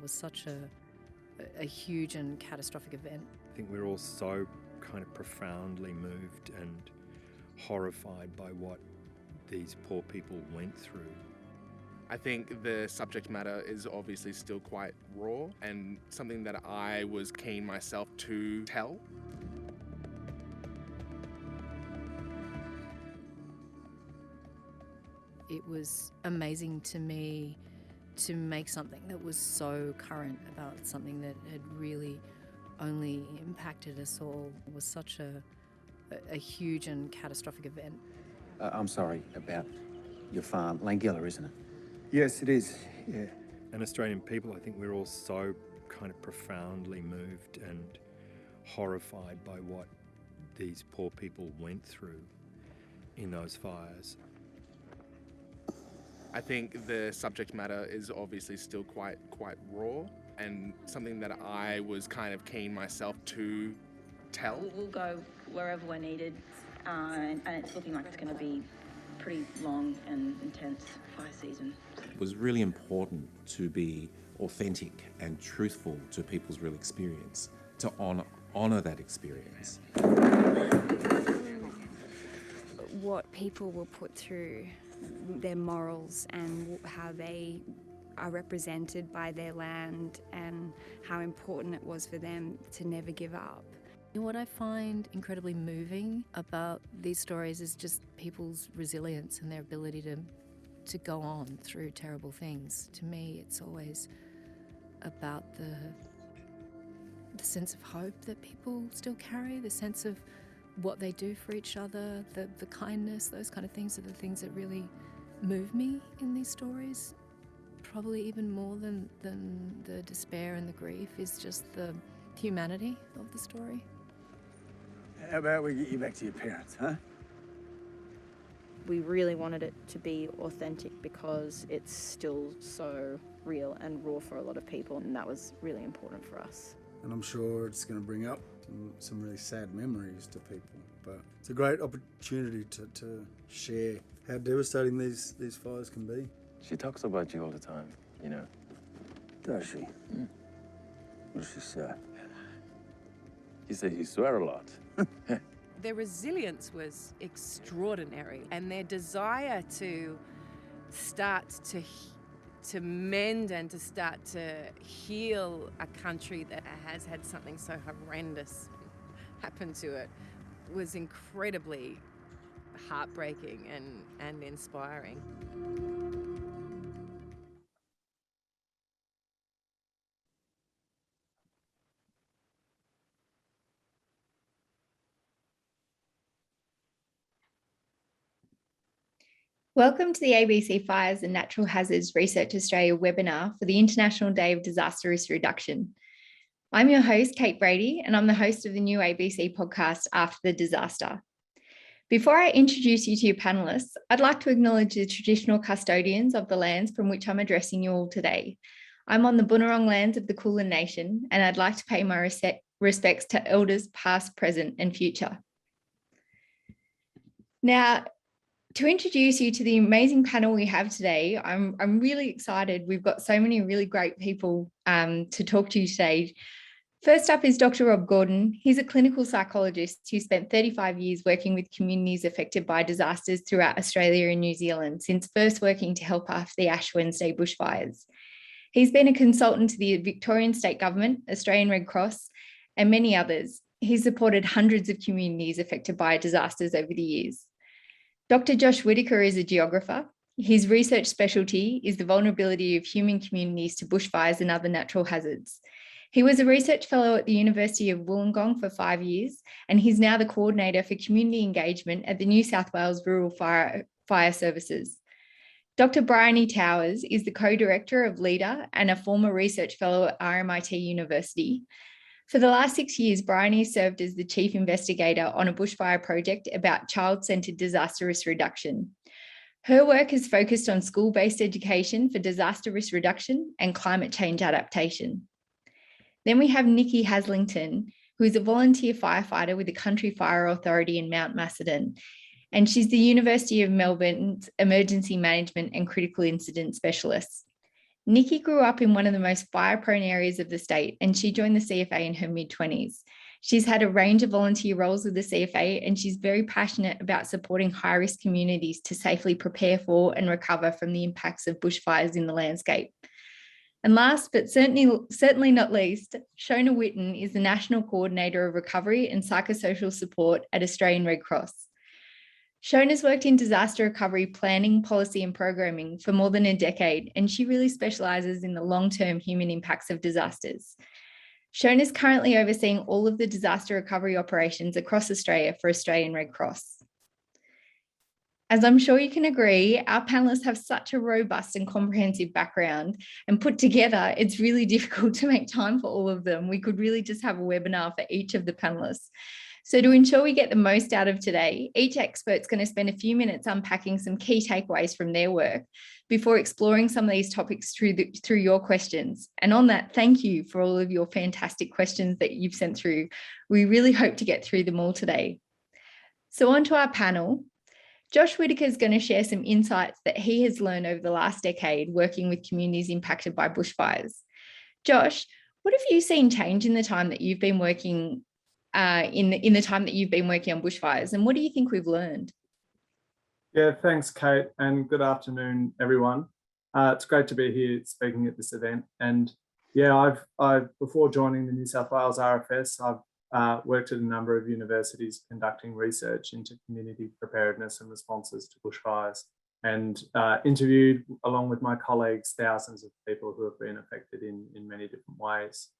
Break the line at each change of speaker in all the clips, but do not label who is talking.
was such a huge and catastrophic event.
I think we're all so kind of profoundly moved and horrified by what these poor people went through.
I think the subject matter is obviously still quite raw and something that I was keen myself to tell.
It was amazing to me to make something that was so current about something that had really only impacted us all. It was such a huge and catastrophic event.
I'm sorry about your farm. Langilla, isn't it?
Yes, it is, yeah.
And Australian people, I think we're all so kind of profoundly moved and horrified by what these poor people went through in those fires.
I think the subject matter is obviously still quite raw and something that I was kind of keen myself to tell.
We'll go wherever we're needed, and it's looking like it's going to be pretty long and intense fire season.
It was really important to be authentic and truthful to people's real experience, to honour that experience.
What people will put through, their morals and how they are represented by their land and how important it was for them to never give up.
What I find incredibly moving about these stories is just people's resilience and their ability to go on through terrible things. To me, it's always about the sense of hope that people still carry, the sense of what they do for each other, the kindness, those kind of things are the things that really move me in these stories. Probably even more than the despair and the grief is just the humanity of the story.
How about we get you back to your parents, huh?
We really wanted it to be authentic because it's still so real and raw for a lot of people, and that was really important for us.
And I'm sure it's going to bring up some really sad memories to people, but it's a great opportunity to share how devastating these fires can be.
She talks about you all the time, you know.
Does she? What does she say?
He said you swear a lot.
Their resilience was extraordinary, and their desire to start to mend and to start to heal a country that has had something so horrendous happen to it was incredibly heartbreaking and inspiring.
Welcome to the ABC Fires and Natural Hazards Research Australia webinar for the International Day of Disaster Risk Reduction. I'm your host, Kate Brady, and I'm the host of the new ABC podcast, After the Disaster. Before I introduce you to your panellists, I'd like to acknowledge the traditional custodians of the lands from which I'm addressing you all today. I'm on the Bunurong lands of the Kulin Nation, and I'd like to pay my respects to elders past, present, and future. Now, to introduce you to the amazing panel we have today, I'm really excited. We've got so many really great people to talk to you today. First up is Dr. Rob Gordon. He's a clinical psychologist who spent 35 years working with communities affected by disasters throughout Australia and New Zealand, since first working to help after the Ash Wednesday bushfires. He's been a consultant to the Victorian State Government, Australian Red Cross, and many others. He's supported hundreds of communities affected by disasters over the years. Dr. Josh Whittaker is a geographer. His research specialty is the vulnerability of human communities to bushfires and other natural hazards. He was a research fellow at the University of Wollongong for 5 years, and he's now the coordinator for community engagement at the New South Wales Rural Fire Services. Dr. Briony Towers is the co-director of LEADRRR and a former research fellow at RMIT University. For the last 6 years, Briony served as the chief investigator on a bushfire project about child-centred disaster risk reduction. Her work has focused on school-based education for disaster risk reduction and climate change adaptation. Then we have Nicky Haslinghouse, who is a volunteer firefighter with the Country Fire Authority in Mount Macedon, and she's the University of Melbourne's Emergency Management and Critical Incident Specialist. Nicky grew up in one of the most fire-prone areas of the state, and she joined the CFA in her mid-20s. She's had a range of volunteer roles with the CFA, and she's very passionate about supporting high-risk communities to safely prepare for and recover from the impacts of bushfires in the landscape. And last, but certainly not least, Shona Whitton is the National Coordinator of Recovery and Psychosocial Support at Australian Red Cross. Shona's worked in disaster recovery planning, policy and programming for more than a decade, and she really specialises in the long-term human impacts of disasters. Shona's currently overseeing all of the disaster recovery operations across Australia for Australian Red Cross. As I'm sure you can agree, our panellists have such a robust and comprehensive background, and put together, it's really difficult to make time for all of them. We could really just have a webinar for each of the panellists. So to ensure we get the most out of today, each expert's going to spend a few minutes unpacking some key takeaways from their work before exploring some of these topics through your questions. And on that, thank you for all of your fantastic questions that you've sent through. We really hope to get through them all today. So on to our panel. Josh Whittaker is going to share some insights that he has learned over the last decade working with communities impacted by bushfires. Josh, what have you seen change in the time that you've been working in the time that you've been working on bushfires, and what do you think we've learned?
Yeah, thanks, Kate, and good afternoon, everyone. It's great to be here speaking at this event. And yeah, I've before joining the New South Wales RFS, I've worked at a number of universities conducting research into community preparedness and responses to bushfires, and interviewed, along with my colleagues, thousands of people who have been affected in many different ways.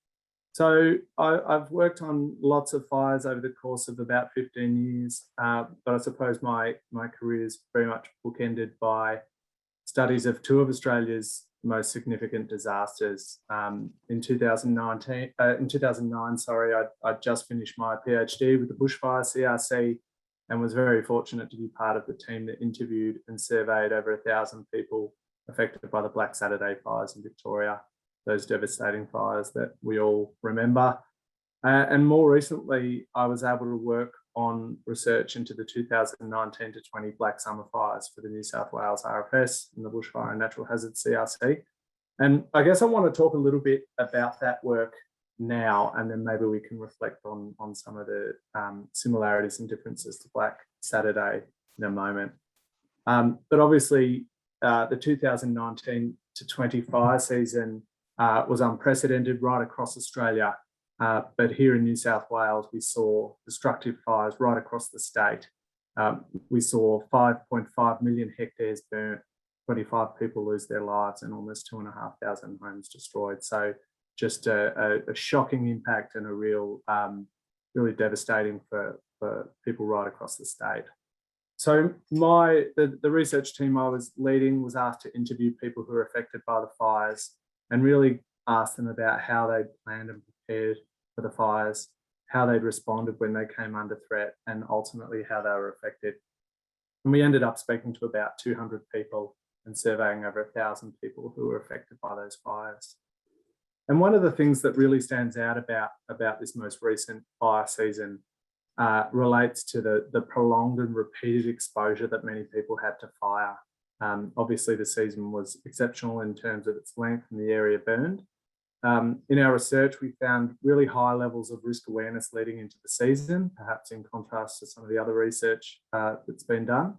So I've worked on lots of fires over the course of about 15 years, but I suppose my career is very much bookended by studies of two of Australia's most significant disasters. In 2009, I'd just finished my PhD with the bushfire CRC, and was very fortunate to be part of the team that interviewed and surveyed over 1,000 people affected by the Black Saturday fires in Victoria. Those devastating fires that we all remember. And more recently, I was able to work on research into the 2019 to 20 Black Summer fires for the New South Wales RFS and the Bushfire and Natural Hazard CRC. And I guess I want to talk a little bit about that work now, and then maybe we can reflect on some of the similarities and differences to Black Saturday in a moment. But obviously, the 2019 to 20 fire season was unprecedented right across Australia, but here in New South Wales, we saw destructive fires right across the state. We saw 5.5 million hectares burnt, 25 people lose their lives, and almost 2,500 homes destroyed. So just a shocking impact, and a real, really devastating for people right across the state. So the research team I was leading was asked to interview people who were affected by the fires, and really ask them about how they'd planned and prepared for the fires, how they'd responded when they came under threat, and ultimately how they were affected. And we ended up speaking to about 200 people and surveying over 1,000 people who were affected by those fires. And one of the things that really stands out about this most recent fire season relates to the prolonged and repeated exposure that many people had to fire. Obviously, the season was exceptional in terms of its length and the area burned. In our research, we found really high levels of risk awareness leading into the season, perhaps in contrast to some of the other research that's been done.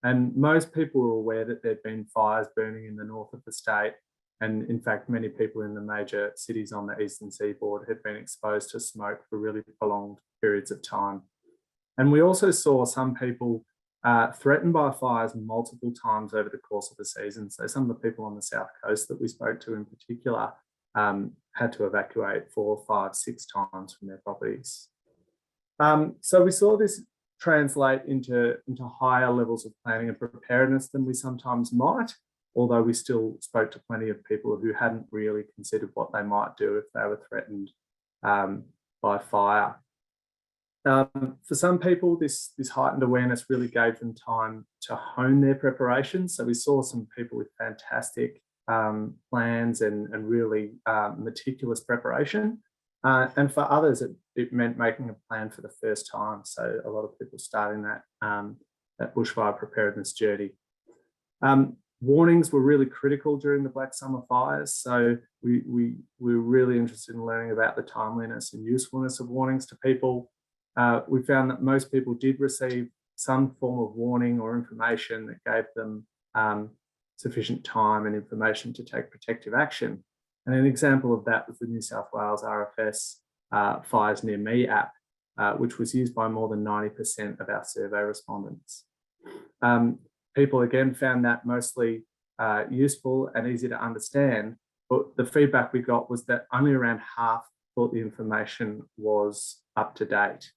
And most people were aware that there'd been fires burning in the north of the state. And in fact, many people in the major cities on the eastern seaboard had been exposed to smoke for really prolonged periods of time. And we also saw some people threatened by fires multiple times over the course of the season. So some of the people on the south coast that we spoke to in particular had to evacuate 4, 5, 6 times from their properties. So we saw this translate into higher levels of planning and preparedness than we sometimes might, although we still spoke to plenty of people who hadn't really considered what they might do if they were threatened by fire. For some people, this heightened awareness really gave them time to hone their preparation. So we saw some people with fantastic plans and really meticulous preparation. And for others, it meant making a plan for the first time. So a lot of people starting that bushfire preparedness journey. Warnings were really critical during the Black Summer fires, so we were really interested in learning about the timeliness and usefulness of warnings to people. We found that most people did receive some form of warning or information that gave them sufficient time and information to take protective action. And an example of that was the New South Wales RFS Fires Near Me app, which was used by more than 90% of our survey respondents. People again found that mostly useful and easy to understand, but the feedback we got was that only around half thought the information was up to date.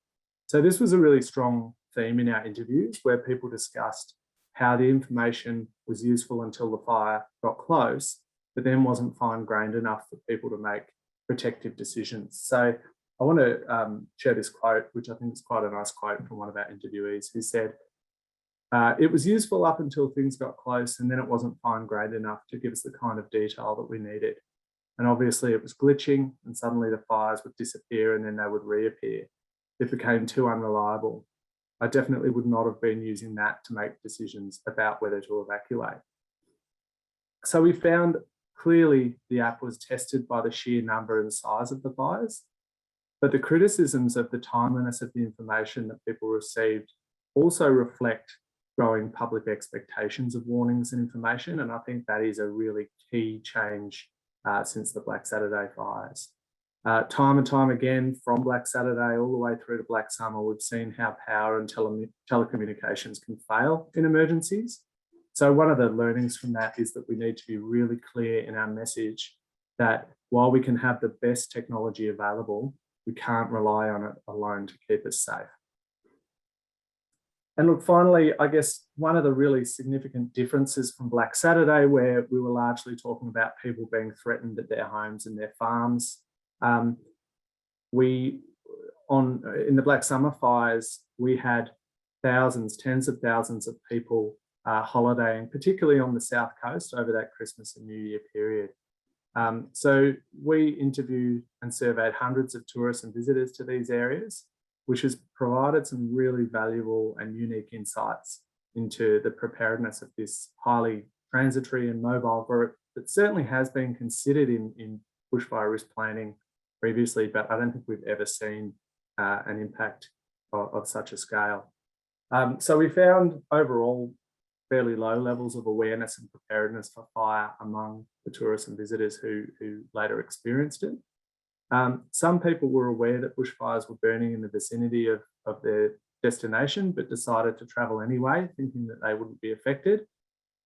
So this was a really strong theme in our interviews, where people discussed how the information was useful until the fire got close, but then wasn't fine-grained enough for people to make protective decisions. So I want to share this quote, which I think is quite a nice quote from one of our interviewees, who said, "It was useful up until things got close, and then it wasn't fine-grained enough to give us the kind of detail that we needed. And obviously it was glitching, and suddenly the fires would disappear and then they would reappear. It became too unreliable. I definitely would not have been using that to make decisions about whether to evacuate." So we found clearly the app was tested by the sheer number and size of the fires, but the criticisms of the timeliness of the information that people received also reflect growing public expectations of warnings and information. And I think that is a really key change since the Black Saturday fires. Time and time again, from Black Saturday all the way through to Black Summer, we've seen how power and telecommunications can fail in emergencies. So one of the learnings from that is that we need to be really clear in our message that while we can have the best technology available, we can't rely on it alone to keep us safe. And look, finally, I guess one of the really significant differences from Black Saturday, where we were largely talking about people being threatened at their homes and their farms, in the Black Summer fires, we had thousands, tens of thousands of people holidaying, particularly on the South Coast over that Christmas and New Year period. So we interviewed and surveyed hundreds of tourists and visitors to these areas, which has provided some really valuable and unique insights into the preparedness of this highly transitory and mobile group that certainly has been considered in bushfire risk planning previously, but I don't think we've ever seen an impact of such a scale. So we found overall fairly low levels of awareness and preparedness for fire among the tourists and visitors who later experienced it. Some people were aware that bushfires were burning in the vicinity of their destination, but decided to travel anyway, thinking that they wouldn't be affected,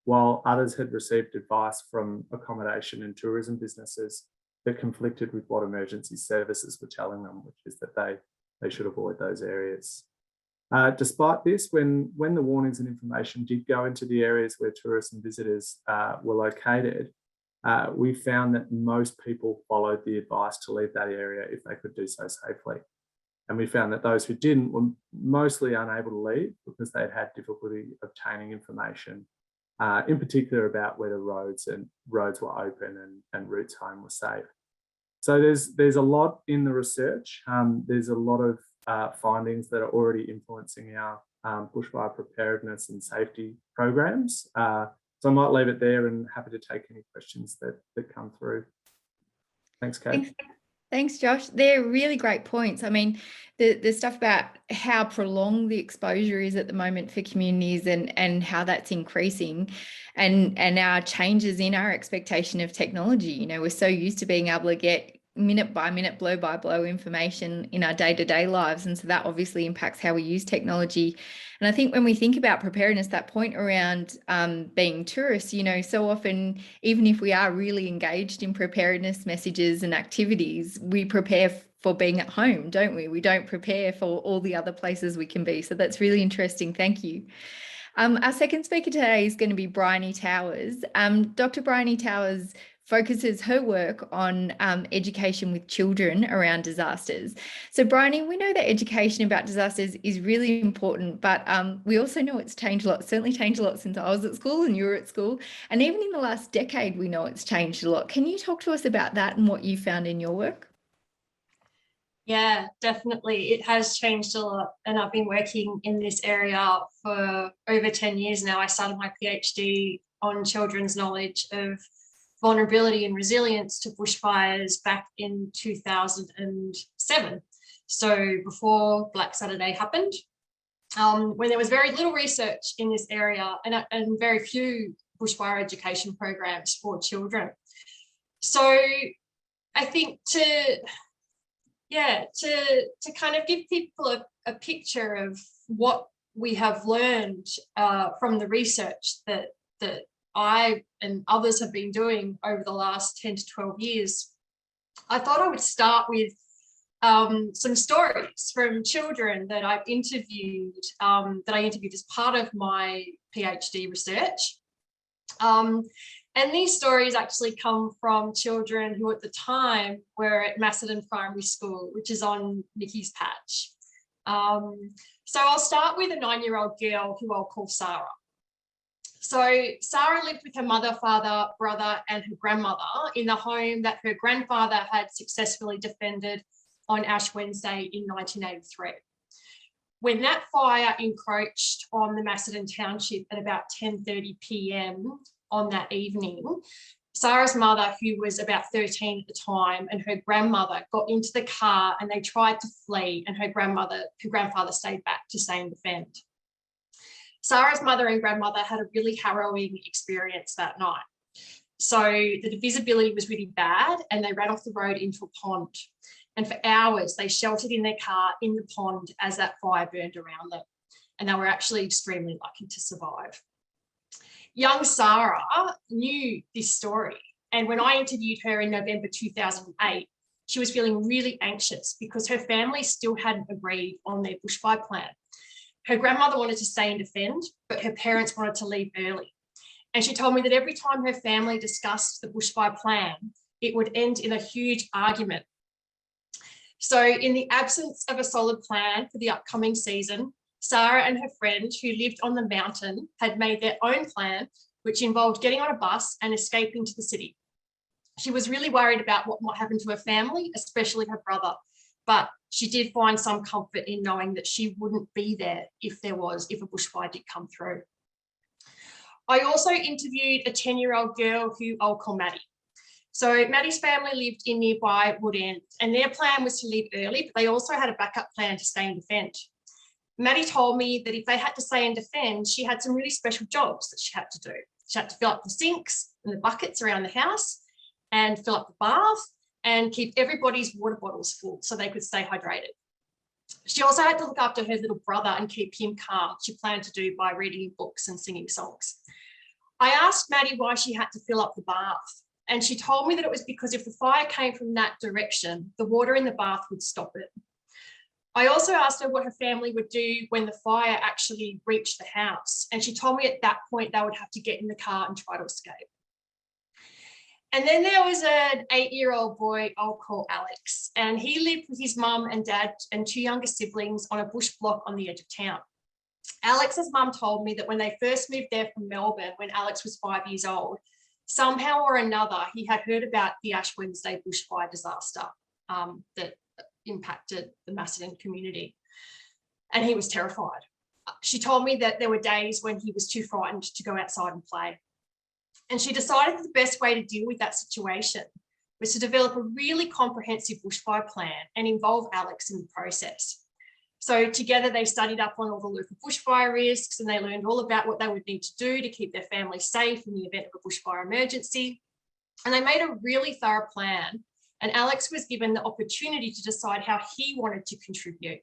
while others had received advice from accommodation and tourism businesses that conflicted with what emergency services were telling them, which is that they should avoid those areas. Despite this, when the warnings and information did go into the areas where tourists and visitors were located, we found that most people followed the advice to leave that area if they could do so safely. And we found that those who didn't were mostly unable to leave because they'd had difficulty obtaining information, in particular about whether roads were open and routes home were safe. So there's a lot in the research. There's a lot of findings that are already influencing our bushfire preparedness and safety programs. So I might leave it there and happy to take any questions that come through. Thanks, Kate.
Thanks, Josh. They're really great points. I mean, the stuff about how prolonged the exposure is at the moment for communities and how that's increasing and our changes in our expectation of technology. You know, we're so used to being able to get minute by minute, blow by blow information in our day-to-day lives. And so that obviously impacts how we use technology. And I think when we think about preparedness, that point around being tourists, you know, so often, even if we are really engaged in preparedness messages and activities, we prepare for being at home, don't we? We don't prepare for all the other places we can be. So that's really interesting. Thank you. Our second speaker today is going to be Briony Towers. Dr. Briony Towers focuses her work on education with children around disasters. So Briony, we know that education about disasters is really important, but we also know it's changed a lot, certainly changed a lot since I was at school and you were at school. And even in the last decade, we know it's changed a lot. Can you talk to us about that and what you found in your work?
Yeah, definitely. It has changed a lot. And I've been working in this area for over 10 years now. I started my PhD on children's knowledge of vulnerability and resilience to bushfires back in 2007. So before Black Saturday happened, when there was very little research in this area and very few bushfire education programs for children. So I think to kind of give people a picture of what we have learned from the research that I and others have been doing over the last 10 to 12 years, I thought I would start with some stories from children that I've interviewed, as part of my PhD research. And these stories actually come from children who at the time were at Macedon Primary School, which is on Nicky's patch. So I'll start with a 9-year-old girl who I'll call Sarah. So Sarah lived with her mother, father, brother, and her grandmother in the home that her grandfather had successfully defended on Ash Wednesday in 1983. When that fire encroached on the Macedon township at about 10:30 p.m. on that evening, Sarah's mother, who was about 13 at the time, and her grandmother got into the car and they tried to flee, and her grandfather stayed back to stay and defend. Sarah's mother and grandmother had a really harrowing experience that night. So the visibility was really bad and they ran off the road into a pond. And for hours, they sheltered in their car in the pond as that fire burned around them. And they were actually extremely lucky to survive. Young Sarah knew this story. And when I interviewed her in November 2008, she was feeling really anxious because her family still hadn't agreed on their bushfire plan. Her grandmother wanted to stay and defend, but her parents wanted to leave early. And she told me that every time her family discussed the bushfire plan, it would end in a huge argument. So in the absence of a solid plan for the upcoming season, Sarah and her friend who lived on the mountain had made their own plan, which involved getting on a bus and escaping to the city. She was really worried about what might happen to her family, especially her brother, but she did find some comfort in knowing that she wouldn't be there if a bushfire did come through. I also interviewed a 10-year-old girl who I'll call Maddie. So Maddie's family lived in nearby Wood End, and their plan was to leave early, but they also had a backup plan to stay and defend. Maddie told me that if they had to stay and defend, she had some really special jobs that she had to do. She had to fill up the sinks and the buckets around the house and fill up the bath and keep everybody's water bottles full so they could stay hydrated. She also had to look after her little brother and keep him calm, she planned to do by reading books and singing songs. I asked Maddie why she had to fill up the bath, and she told me that it was because if the fire came from that direction, the water in the bath would stop it. I also asked her what her family would do when the fire actually reached the house, and she told me at that point they would have to get in the car and try to escape. And then there was an 8-year-old boy I'll call Alex, and he lived with his mum and dad and 2 younger siblings on a bush block on the edge of town. Alex's mum told me that when they first moved there from Melbourne, when Alex was 5 years old, somehow or another, he had heard about the Ash Wednesday bushfire disaster that impacted the Macedon community, and he was terrified. She told me that there were days when he was too frightened to go outside and play. And she decided that the best way to deal with that situation was to develop a really comprehensive bushfire plan and involve Alex in the process. So together they studied up on all the local bushfire risks, and they learned all about what they would need to do to keep their family safe in the event of a bushfire emergency. And they made a really thorough plan, and Alex was given the opportunity to decide how he wanted to contribute.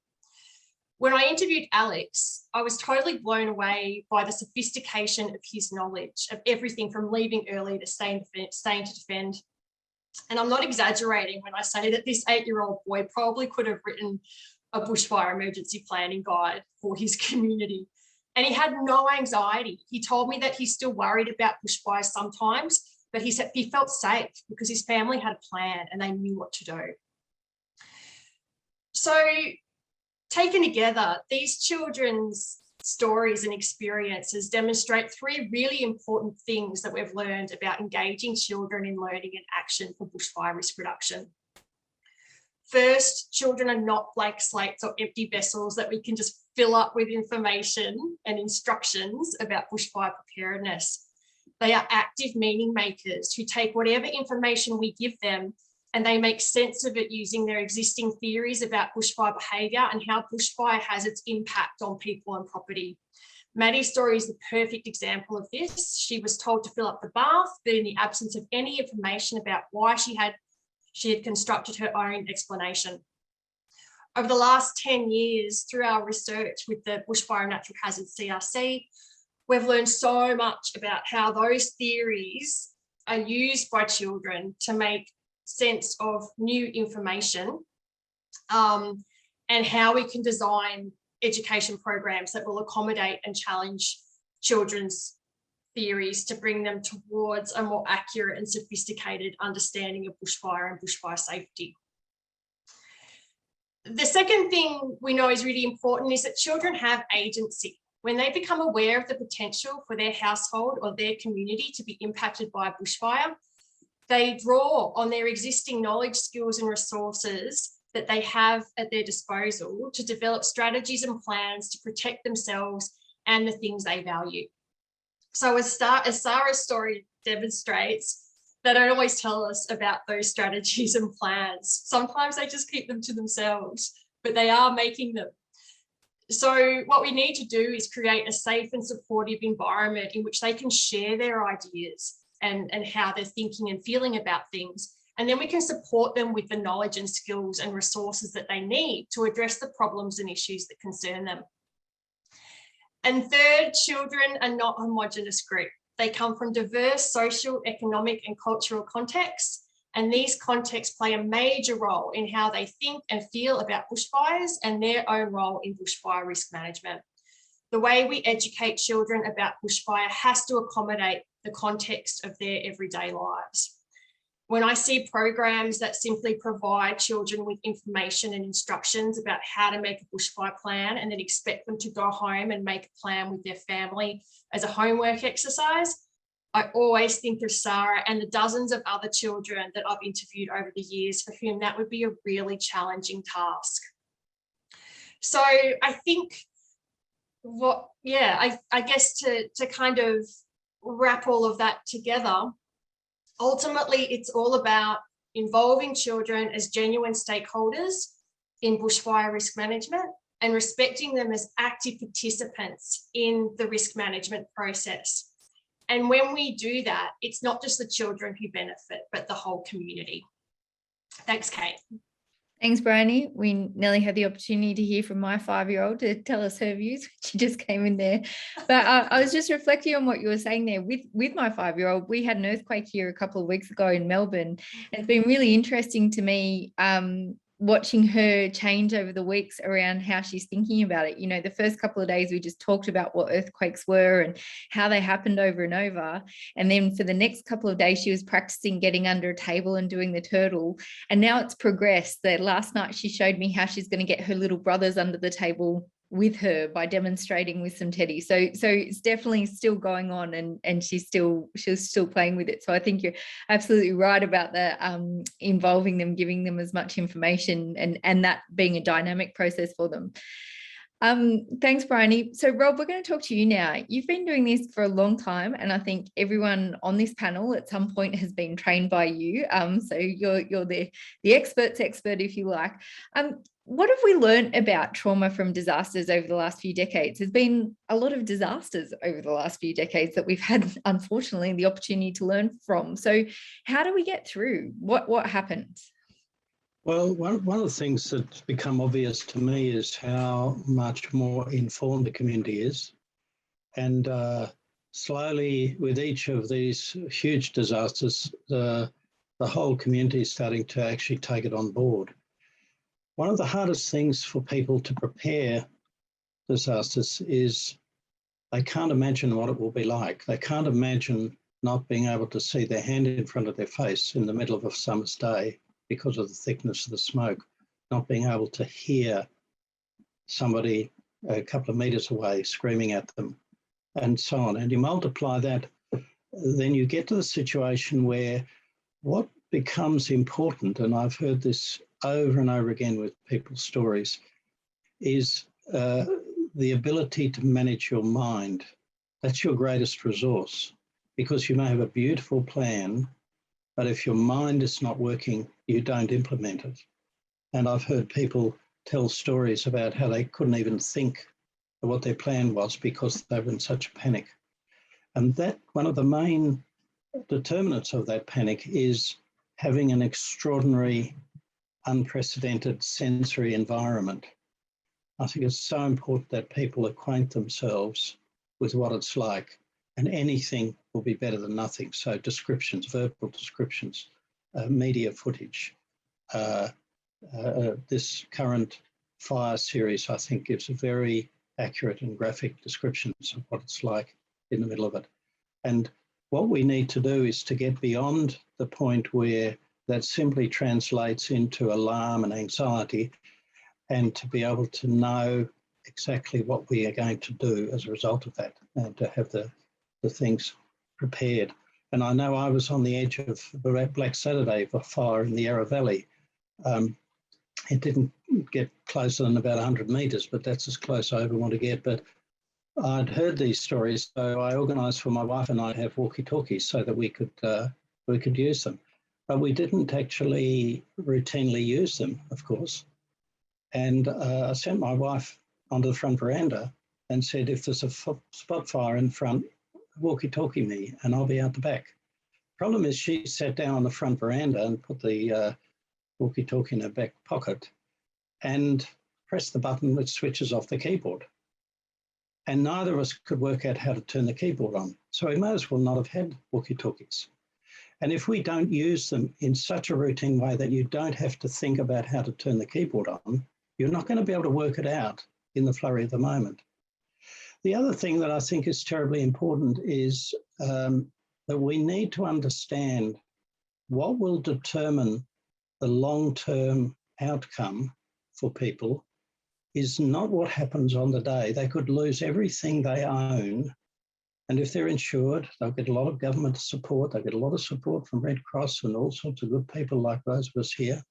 When I interviewed Alex, I was totally blown away by the sophistication of his knowledge of everything from leaving early to staying to defend. And I'm not exaggerating when I say that this 8-year-old boy probably could have written a bushfire emergency planning guide for his community. And he had no anxiety. He told me that he's still worried about bushfires sometimes, but he said he felt safe because his family had a plan and they knew what to do. So, taken together, these children's stories and experiences demonstrate 3 really important things that we've learned about engaging children in learning and action for bushfire risk reduction. First, children are not blank slates or empty vessels that we can just fill up with information and instructions about bushfire preparedness. They are active meaning makers who take whatever information we give them and they make sense of it using their existing theories about bushfire behaviour and how bushfire has its impact on people and property. Maddie's story is the perfect example of this. She was told to fill up the bath, but in the absence of any information about why she had constructed her own explanation. Over the last 10 years, through our research with the Bushfire and Natural Hazards CRC, we've learned so much about how those theories are used by children to make sense of new information, and how we can design education programs that will accommodate and challenge children's theories to bring them towards a more accurate and sophisticated understanding of bushfire and bushfire safety. The second thing we know is really important is that children have agency. When they become aware of the potential for their household or their community to be impacted by a bushfire, they draw on their existing knowledge, skills and resources that they have at their disposal to develop strategies and plans to protect themselves and the things they value. So as Sarah's story demonstrates, they don't always tell us about those strategies and plans. Sometimes they just keep them to themselves, but they are making them. So what we need to do is create a safe and supportive environment in which they can share their ideas and how they're thinking and feeling about things. And then we can support them with the knowledge and skills and resources that they need to address the problems and issues that concern them. And third, children are not a homogenous group. They come from diverse social, economic and cultural contexts. And these contexts play a major role in how they think and feel about bushfires and their own role in bushfire risk management. The way we educate children about bushfire has to accommodate the context of their everyday lives. When I see programs that simply provide children with information and instructions about how to make a bushfire plan and then expect them to go home and make a plan with their family as a homework exercise, I always think of Sarah and the dozens of other children that I've interviewed over the years for whom that would be a really challenging task. So I think I guess to kind of wrap all of that together, ultimately it's all about involving children as genuine stakeholders in bushfire risk management and respecting them as active participants in the risk management process. And when we do that, it's not just the children who benefit, but the whole community. Thanks, Kate.
Thanks, Briony. We nearly had the opportunity to hear from my 5-year-old to tell us her views. She just came in there. But I was just reflecting on what you were saying there. With my 5-year-old, we had an earthquake here a couple of weeks ago in Melbourne. It's been really interesting to me watching her change over the weeks around how she's thinking about it. You know, the first couple of days we just talked about what earthquakes were and how they happened over and over. And then for the next couple of days, she was practicing getting under a table and doing the turtle. And now it's progressed. That last night she showed me how she's going to get her little brothers under the table with her by demonstrating with some teddy. So it's definitely still going on, and she's still playing with it. So I think you're absolutely right about that, involving them, giving them as much information and that being a dynamic process for them. Thanks, Briony. So Rob, we're going to talk to you now. You've been doing this for a long time, and I think everyone on this panel at some point has been trained by you. So you're the expert's expert, if you like. What have we learned about trauma from disasters over the last few decades? There's been a lot of disasters over the last few decades that we've had, unfortunately, the opportunity to learn from. So how do we get through? What happens?
Well, one of the things that's become obvious to me is how much more informed the community is. And slowly, with each of these huge disasters, the whole community is starting to actually take it on board. One of the hardest things for people to prepare disasters is they can't imagine what it will be like. They can't imagine not being able to see their hand in front of their face in the middle of a summer's day because of the thickness of the smoke, not being able to hear somebody a couple of meters away screaming at them, and so on. And you multiply that, then you get to the situation where what becomes important, and I've heard this over and over again with people's stories, is the ability to manage your mind. That's your greatest resource. because you may have a beautiful plan, but if your mind is not working, you don't implement it. And I've heard people tell stories about how they couldn't even think of what their plan was because they were in such a panic. And that one of the main determinants of that panic is having an extraordinary, unprecedented sensory environment. I think it's so important that people acquaint themselves with what it's like, and anything will be better than nothing. So descriptions, verbal descriptions, media footage. This current fire series, I think, gives a very accurate and graphic descriptions of what it's like in the middle of it. And what we need to do is to get beyond the point where that simply translates into alarm and anxiety, and to be able to know exactly what we are going to do as a result of that, and to have the things prepared. And I know I was on the edge of Black Saturday for fire in the Yarra Valley. It didn't get closer than about 100 metres, but that's as close as I ever want to get. But I'd heard these stories, so I organised for my wife and I to have walkie-talkies so that we could use them. But we didn't actually routinely use them, of course. And I sent my wife onto the front veranda and said, if there's a spot fire in front, walkie-talkie me and I'll be out the back. Problem is she sat down on the front veranda and put the walkie-talkie in her back pocket and pressed the button which switches off the keyboard. And neither of us could work out how to turn the keyboard on. So we may as well not have had walkie-talkies. And if we don't use them in such a routine way that you don't have to think about how to turn the keyboard on, you're not going to be able to work it out in the flurry of the moment. The other thing that I think is terribly important is that we need to understand what will determine the long-term outcome for people is not what happens on the day. They could lose everything they own, and if they're insured, they'll get a lot of government support. They'll get a lot of support from Red Cross and all sorts of good people like those of us here.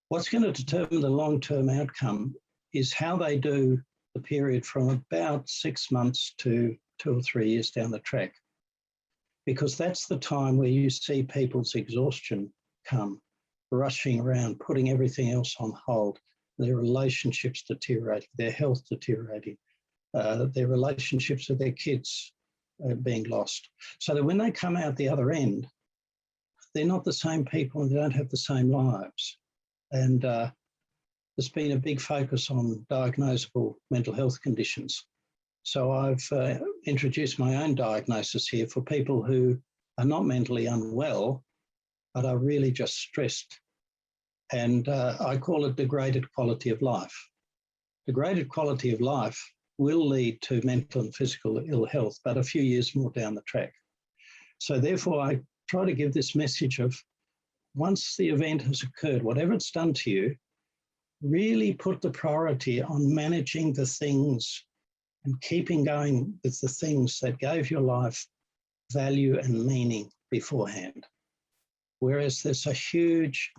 What's going to determine the long-term outcome is how they do the period from about 6 months to 2 or 3 years down the track, because that's the time where you see people's exhaustion come, rushing around, putting everything else on hold, their relationships deteriorating, their health deteriorating, their relationships with their kids being lost. So that when they come out the other end, they're not the same people and they don't have the same lives. And there's been a big focus on diagnosable mental health conditions. So I've introduced my own diagnosis here for people who are not mentally unwell, but are really just stressed. And I call it degraded quality of life. Degraded quality of life will lead to mental and physical ill health, but a few years more down the track. So therefore, I try to give this message of once the event has occurred, whatever it's done to you, really put the priority on managing the things and keeping going with the things that gave your life value and meaning beforehand. Whereas there's a huge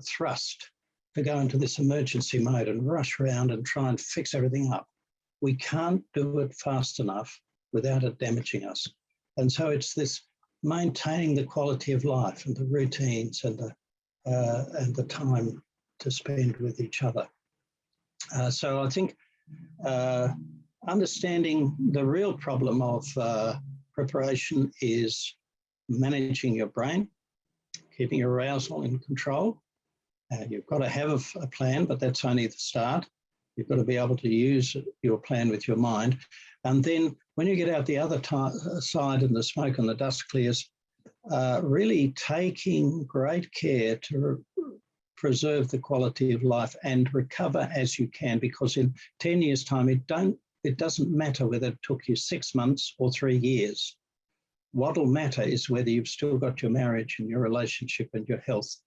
thrust to go into this emergency mode and rush around and try and fix everything up. We can't do it fast enough without it damaging us. And so it's this maintaining the quality of life and the routines and the time to spend with each other. So I think understanding the real problem of preparation is managing your brain, keeping your arousal in control. You've got to have a plan, but that's only the start. You've got to be able to use your plan with your mind. And then when you get out the other side and the smoke and the dust clears, really taking great care to preserve the quality of life and recover as you can, because in 10 years' time, it doesn't matter whether it took you 6 months or 3 years. What'll matter is whether you've still got your marriage and your relationship and your health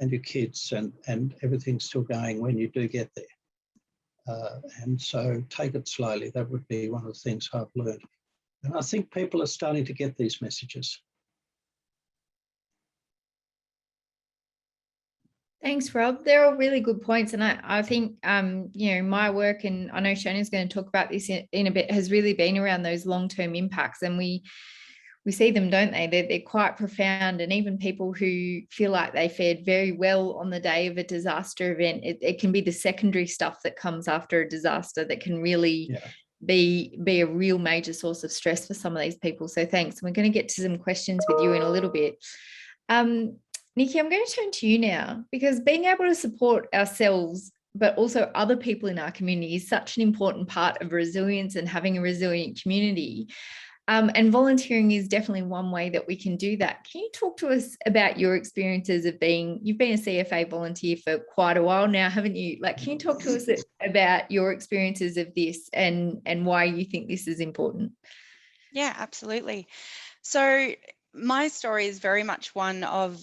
and your kids and everything's still going when you do get there. And so take it slowly. That would be one of the things I've learned. And I think people are starting to get these messages.
Thanks, Rob. They're all really good points. And I think, my work, and I know Shona's going to talk about this in a bit, has really been around those long-term impacts. And we see them, don't they? They're quite profound. And even people who feel like they fared very well on the day of a disaster event, it can be the secondary stuff that comes after a disaster that can really be a real major source of stress for some of these people. So thanks. We're going to get to some questions with you in a little bit. Nicky, I'm going to turn to you now, because being able to support ourselves, but also other people in our community, is such an important part of resilience and having a resilient community. And volunteering is definitely one way that we can do that. Can you talk to us about your experiences of you've been a CFA volunteer for quite a while now, haven't you? Can you talk to us about your experiences of this and why you think this is important?
Yeah, absolutely. So my story is very much one of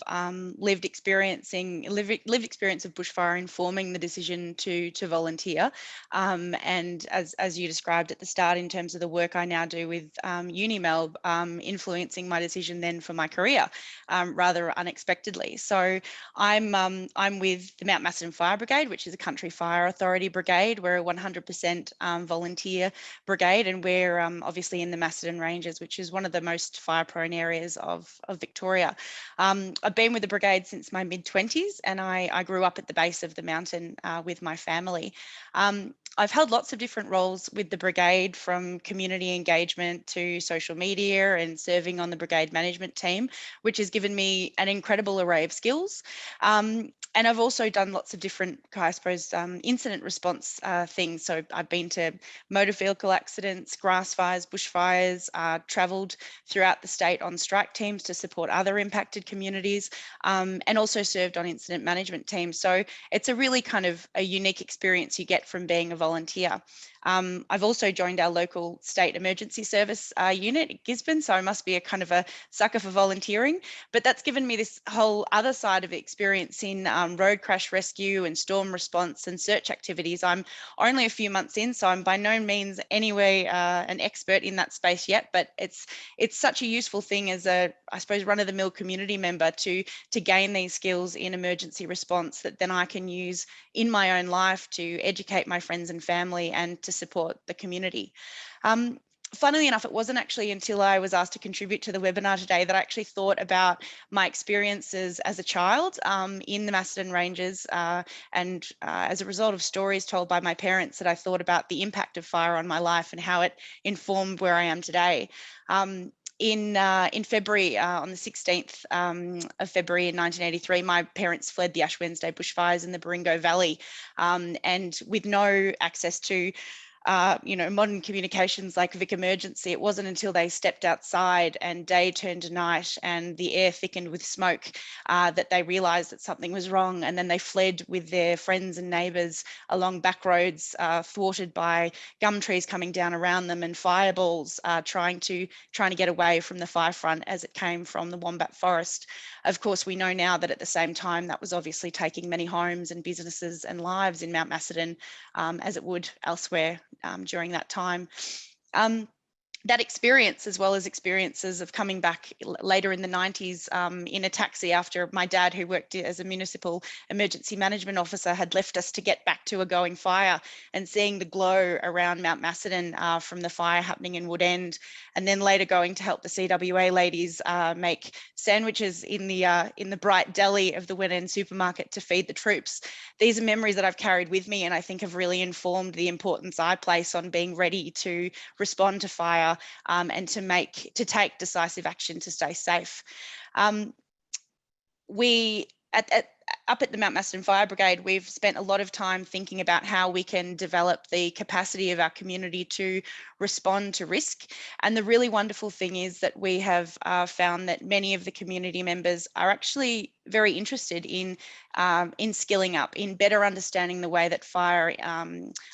lived experience of bushfire informing the decision to volunteer. And as you described at the start, in terms of the work I now do with UniMelb, influencing my decision then for my career rather unexpectedly. So I'm with the Mount Macedon Fire Brigade, which is a country fire authority brigade. We're a 100% volunteer brigade, and we're obviously in the Macedon Ranges, which is one of the most fire-prone areas of Victoria. I've been with the brigade since my mid-20s, and I grew up at the base of the mountain with my family. I've held lots of different roles with the brigade, from community engagement to social media and serving on the brigade management team, which has given me an incredible array of skills. And I've also done lots of different, I suppose, incident response things. So I've been to motor vehicle accidents, grass fires, bushfires, travelled throughout the state on strike teams to support other impacted communities, and also served on incident management teams. So it's a really kind of a unique experience you get from being a volunteer. I've also joined our local state emergency service unit at Gisborne, so I must be a kind of a sucker for volunteering. But that's given me this whole other side of experience in road crash rescue and storm response and search activities. I'm only a few months in, so I'm by no means anyway an expert in that space yet, but it's such a useful thing as a, I suppose, run-of-the-mill community member to gain these skills in emergency response that then I can use in my own life to educate my friends and family and to support the community. Funnily enough, it wasn't actually until I was asked to contribute to the webinar today that I actually thought about my experiences as a child in the Macedon Ranges, and as a result of stories told by my parents, that I thought about the impact of fire on my life and how it informed where I am today. In February, on the 16th of February in 1983, my parents fled the Ash Wednesday bushfires in the Baringo Valley, and with no access to modern communications like Vic Emergency, it wasn't until they stepped outside and day turned to night and the air thickened with smoke that they realised that something was wrong. And then they fled with their friends and neighbours along back roads, thwarted by gum trees coming down around them and fireballs, trying to get away from the fire front as it came from the Wombat Forest. Of course, we know now that at the same time that was obviously taking many homes and businesses and lives in Mount Macedon, as it would elsewhere during that time. That experience, as well as experiences of coming back later in the 90s in a taxi after my dad, who worked as a municipal emergency management officer, had left us to get back to a going fire, and seeing the glow around Mount Macedon from the fire happening in Wood End, and then later going to help the CWA ladies make sandwiches in the bright deli of the Wood End supermarket to feed the troops. These are memories that I've carried with me, and I think have really informed the importance I place on being ready to respond to fire and to take decisive action to stay safe. Up at the Mount Macedon Fire Brigade, we've spent a lot of time thinking about how we can develop the capacity of our community to respond to risk. And the really wonderful thing is that we have found that many of the community members are actually very interested in skilling up, in better understanding the way that fire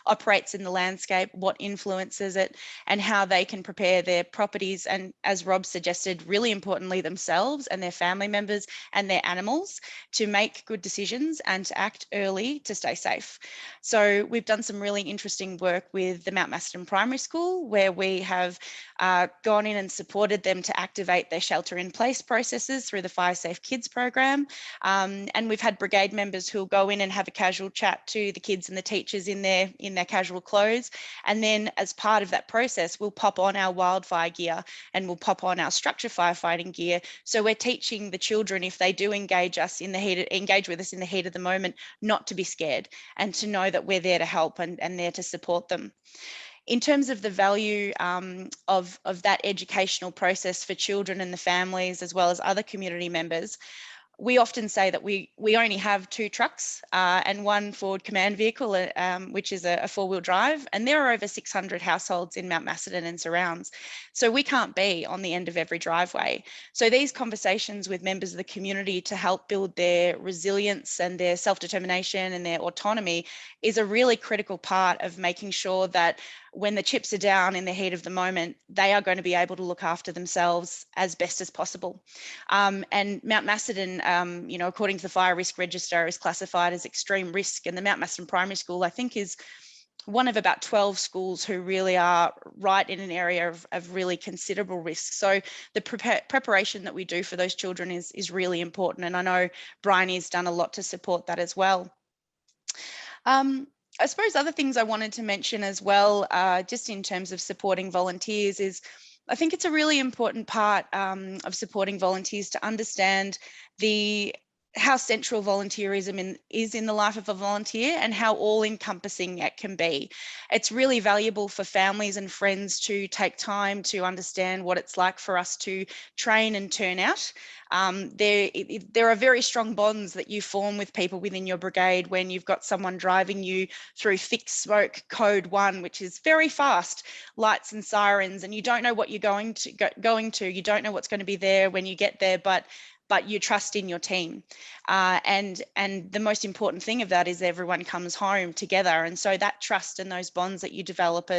operates in the landscape, what influences it, and how they can prepare their properties and, as Rob suggested, really importantly, themselves and their family members and their animals to make good decisions and to act early to stay safe. So we've done some really interesting work with the Mount Macedon Primary School, where we have gone in and supported them to activate their shelter in place processes through the Fire Safe Kids program. And we've had brigade brigade members who'll go in and have a casual chat to the kids and the teachers in their casual clothes. And then as part of that process, we'll pop on our wildfire gear and we'll pop on our structure firefighting gear. So we're teaching the children, if they do engage with us in the heat of the moment, not to be scared and to know that we're there to help and there to support them. In terms of the value of that educational process for children and the families, as well as other community members, we often say that we only have 2 trucks and 1 Ford Command vehicle, which is a 4-wheel drive, and there are over 600 households in Mount Macedon and surrounds. So we can't be on the end of every driveway. So these conversations with members of the community to help build their resilience and their self-determination and their autonomy is a really critical part of making sure that when the chips are down in the heat of the moment, they are going to be able to look after themselves as best as possible. And Mount Macedon, according to the Fire Risk Register, is classified as extreme risk. And the Mount Macedon Primary School, I think, is one of about 12 schools who really are right in an area of really considerable risk. So the preparation that we do for those children is really important. And I know Briony has done a lot to support that as well. I suppose other things I wanted to mention as well, just in terms of supporting volunteers, is I think it's a really important part of supporting volunteers to understand how central volunteerism is in the life of a volunteer and how all-encompassing it can be. It's really valuable for families and friends to take time to understand what it's like for us to train and turn out. There are very strong bonds that you form with people within your brigade when you've got someone driving you through thick smoke code 1, which is very fast, lights and sirens, and you don't know what you're going to. You don't know what's going to be there when you get there, but you trust in your team. And the most important thing of that is everyone comes home together. And so that trust and those bonds that you develop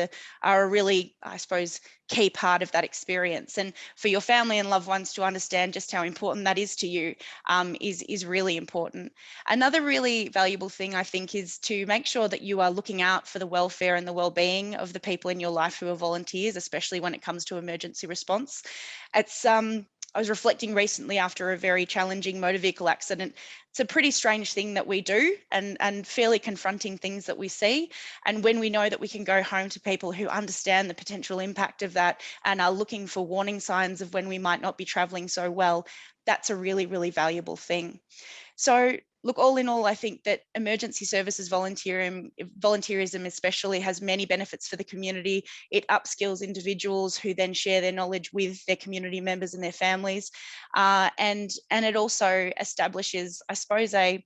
are a really, I suppose, key part of that experience. And for your family and loved ones to understand just how important that is to you is really important. Another really valuable thing, I think, is to make sure that you are looking out for the welfare and the well-being of the people in your life who are volunteers, especially when it comes to emergency response. I was reflecting recently after a very challenging motor vehicle accident. It's a pretty strange thing that we do and fairly confronting things that we see. And when we know that we can go home to people who understand the potential impact of that and are looking for warning signs of when we might not be traveling so well, that's a really, really valuable thing. So look, all in all, I think that emergency services volunteerism especially has many benefits for the community. It upskills individuals who then share their knowledge with their community members and their families. And it also establishes, I suppose, a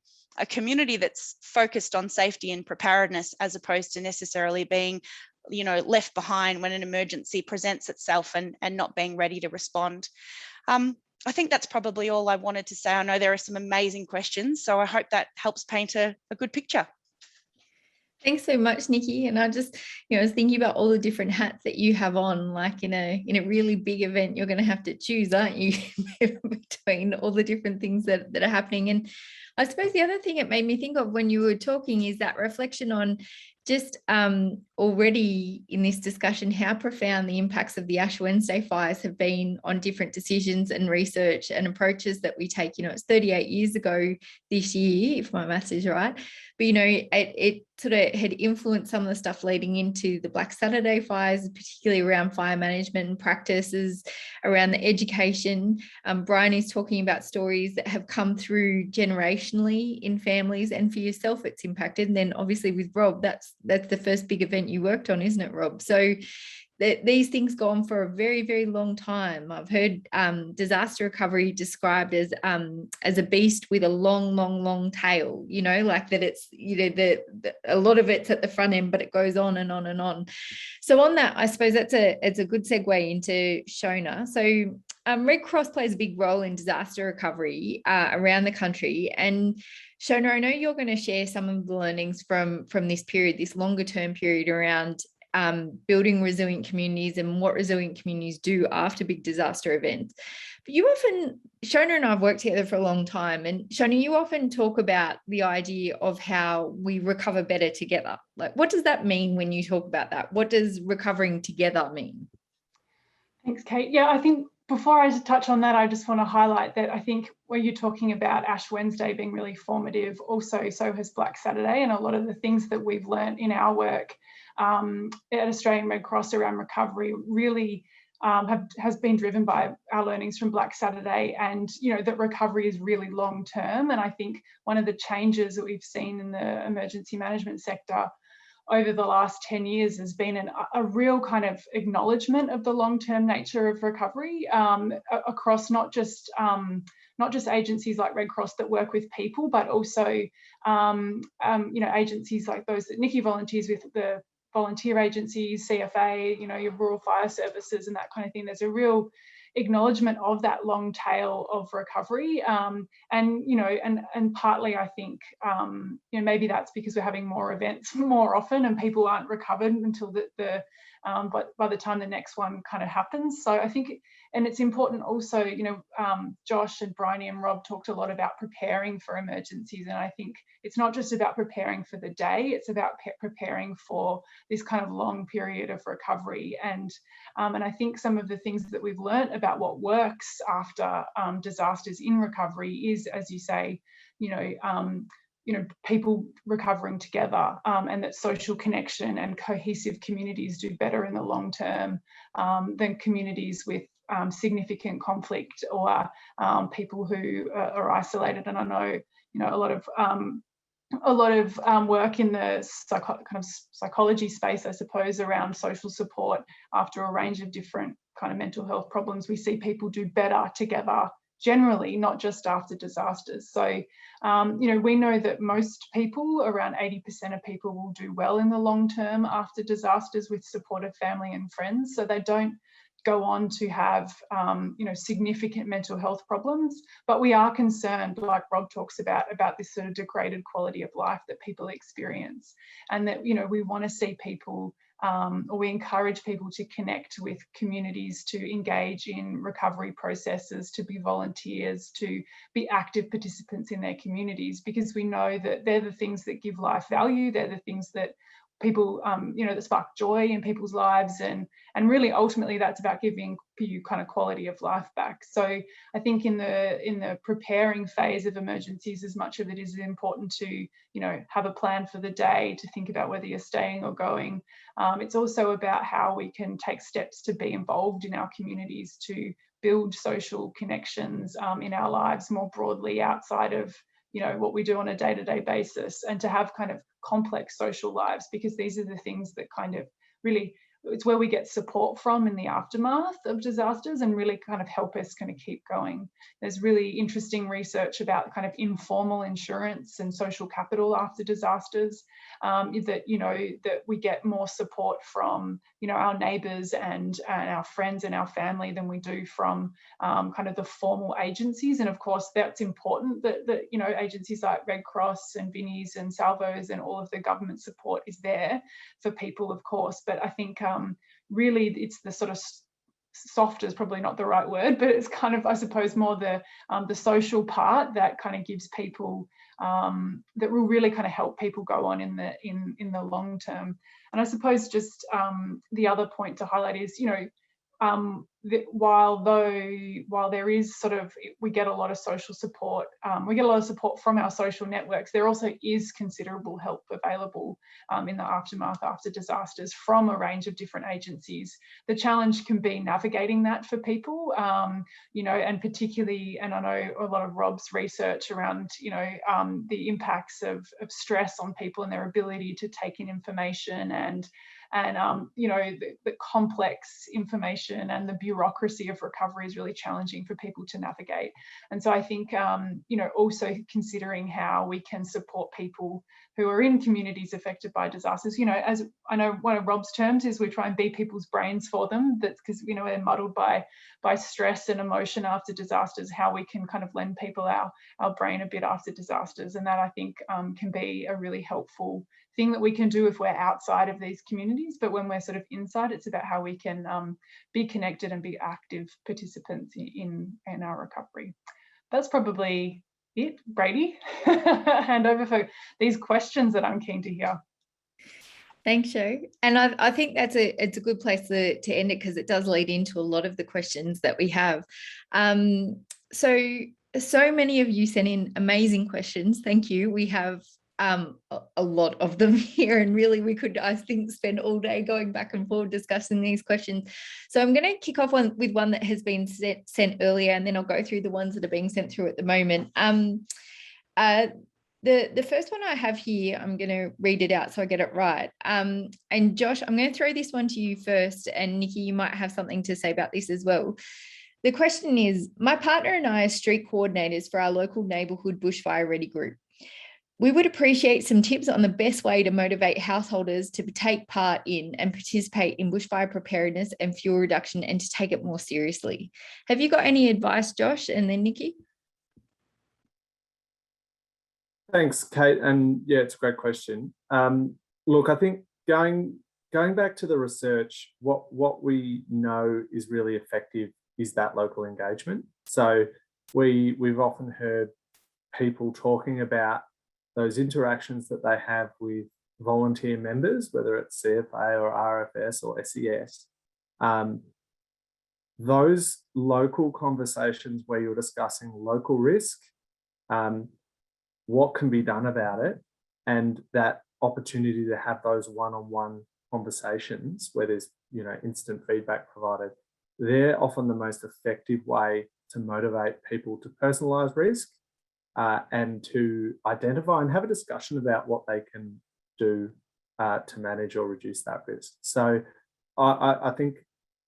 community that's focused on safety and preparedness as opposed to necessarily being left behind when an emergency presents itself and not being ready to respond. I think that's probably all I wanted to say. I know there are some amazing questions, so I hope that helps paint a good picture.
Thanks so much, Nicky. And I just, I was thinking about all the different hats that you have on, like in a really big event, you're going to have to choose, aren't you, between all the different things that are happening. And I suppose the other thing it made me think of when you were talking is that reflection on just already in this discussion, how profound the impacts of the Ash Wednesday fires have been on different decisions and research and approaches that we take. It's 38 years ago this year, if my maths is right. But, it sort of had influenced some of the stuff leading into the Black Saturday fires, particularly around fire management and practices, around the education. Briony's talking about stories that have come through generationally in families, and for yourself, it's impacted. And then obviously with Rob, that's the first big event you worked on, isn't it, Rob? So these things go on for a very, very long time. I've heard disaster recovery described as a beast with a long tail, like that it's, a lot of it's at the front end, but it goes on and on and on. So on that, I suppose it's a good segue into Shona. So Red Cross plays a big role in disaster recovery around the country. And Shona, I know you're going to share some of the learnings from this period, this longer term period around building resilient communities and what resilient communities do after big disaster events. But Shona and I have worked together for a long time, and Shona, you often talk about the idea of how we recover better together. Like, what does that mean when you talk about that? What does recovering together mean?
Thanks, Kate. Yeah, I think before I touch on that, I just want to highlight that I think when you're talking about Ash Wednesday being really formative, also so has Black Saturday, and a lot of the things that we've learned in our work at Australian Red Cross around recovery really has been driven by our learnings from Black Saturday, and that recovery is really long term. And I think one of the changes that we've seen in the emergency management sector over the last 10 years has been a real kind of acknowledgement of the long-term nature of recovery across not just agencies like Red Cross that work with people, but also agencies like those that Nicky volunteers with, the volunteer agencies, CFA, your rural fire services and that kind of thing. There's a real acknowledgement of that long tail of recovery, and partly I think maybe that's because we're having more events more often and people aren't recovered until but by the time the next one kind of happens. So I think, and it's important also, Josh and Briony and Rob talked a lot about preparing for emergencies, and I think it's not just about preparing for the day, it's about preparing for this kind of long period of recovery. And I think some of the things that we've learned about what works after disasters in recovery is, as you say, people recovering together, and that social connection and cohesive communities do better in the long term than communities with significant conflict or people who are isolated. And I know, a lot of work in the psychology space, I suppose, around social support after a range of different kind of mental health problems. We see people do better together generally, not just after disasters. So, we know that most people, around 80% of people, will do well in the long term after disasters with supportive family and friends. So they don't go on to have, significant mental health problems. But we are concerned, like Rob talks about this sort of degraded quality of life that people experience. And that, we want to see people, or we encourage people to connect with communities, to engage in recovery processes, to be volunteers, to be active participants in their communities, because we know that they're the things that give life value, they're the things that people, that spark joy in people's lives, and really ultimately that's about giving you kind of quality of life back. So I think in the preparing phase of emergencies, as much of it is important to have a plan for the day, to think about whether you're staying or going. It's also about how we can take steps to be involved in our communities, to build social connections in our lives more broadly outside of what we do on a day-to-day basis, and to have kind of complex social lives, because these are the things that kind of really, it's where we get support from in the aftermath of disasters and really kind of help us kind of keep going. There's really interesting research about kind of informal insurance and social capital after disasters, that we get more support from our neighbours and our friends and our family than we do from kind of the formal agencies. And of course that's important that agencies like Red Cross and Vinnie's and Salvos and all of the government support is there for people, of course. But I think really it's the sort of soft is probably not the right word, but it's kind of, I suppose, more the social part that kind of gives people, that will really kind of help people go on in the long term. And I suppose just the other point to highlight is, while there is sort of, we get a lot of social support, we get a lot of support from our social networks, there also is considerable help available in the aftermath after disasters from a range of different agencies. The challenge can be navigating that for people, and particularly, and I know a lot of Rob's research around, the impacts of stress on people and their ability to take in information, and the complex information and the bureaucracy of recovery is really challenging for people to navigate. And so I think, also considering how we can support people who are in communities affected by disasters, as I know one of Rob's terms is we try and be people's brains for them. That's because, they're muddled by stress and emotion after disasters, how we can kind of lend people our brain a bit after disasters. And that I think can be a really helpful thing that we can do if we're outside of these communities. But when we're sort of inside, it's about how we can be connected and be active participants in our recovery. That's probably it. Brady, hand over for these questions that I'm keen to hear.
Thanks, Jo. And I think it's a good place to end it, because it does lead into a lot of the questions that we have. So many of you sent in amazing questions. Thank you. We have a lot of them here, and really we could, I think, spend all day going back and forth discussing these questions. So I'm going to kick off with one that has been sent earlier, and then I'll go through the ones that are being sent through at the moment. The first one I have here, I'm going to read it out so I get it right. And Josh, I'm going to throw this one to you first, and Nicky, you might have something to say about this as well. The question is, my partner and I are street coordinators for our local neighbourhood bushfire ready group. We would appreciate some tips on the best way to motivate householders to take part in and participate in bushfire preparedness and fuel reduction, and to take it more seriously. Have you got any advice, Josh, and then Nicky?
Thanks, Kate. And yeah, it's a great question. Look, I think going back to the research, what we know is really effective is that local engagement. So we've often heard people talking about those interactions that they have with volunteer members, whether it's CFA or RFS or SES. Those local conversations where you're discussing local risk, what can be done about it, and that opportunity to have those one-on-one conversations where there's instant feedback provided, they're often the most effective way to motivate people to personalise risk and to identify and have a discussion about what they can do to manage or reduce that risk. So I think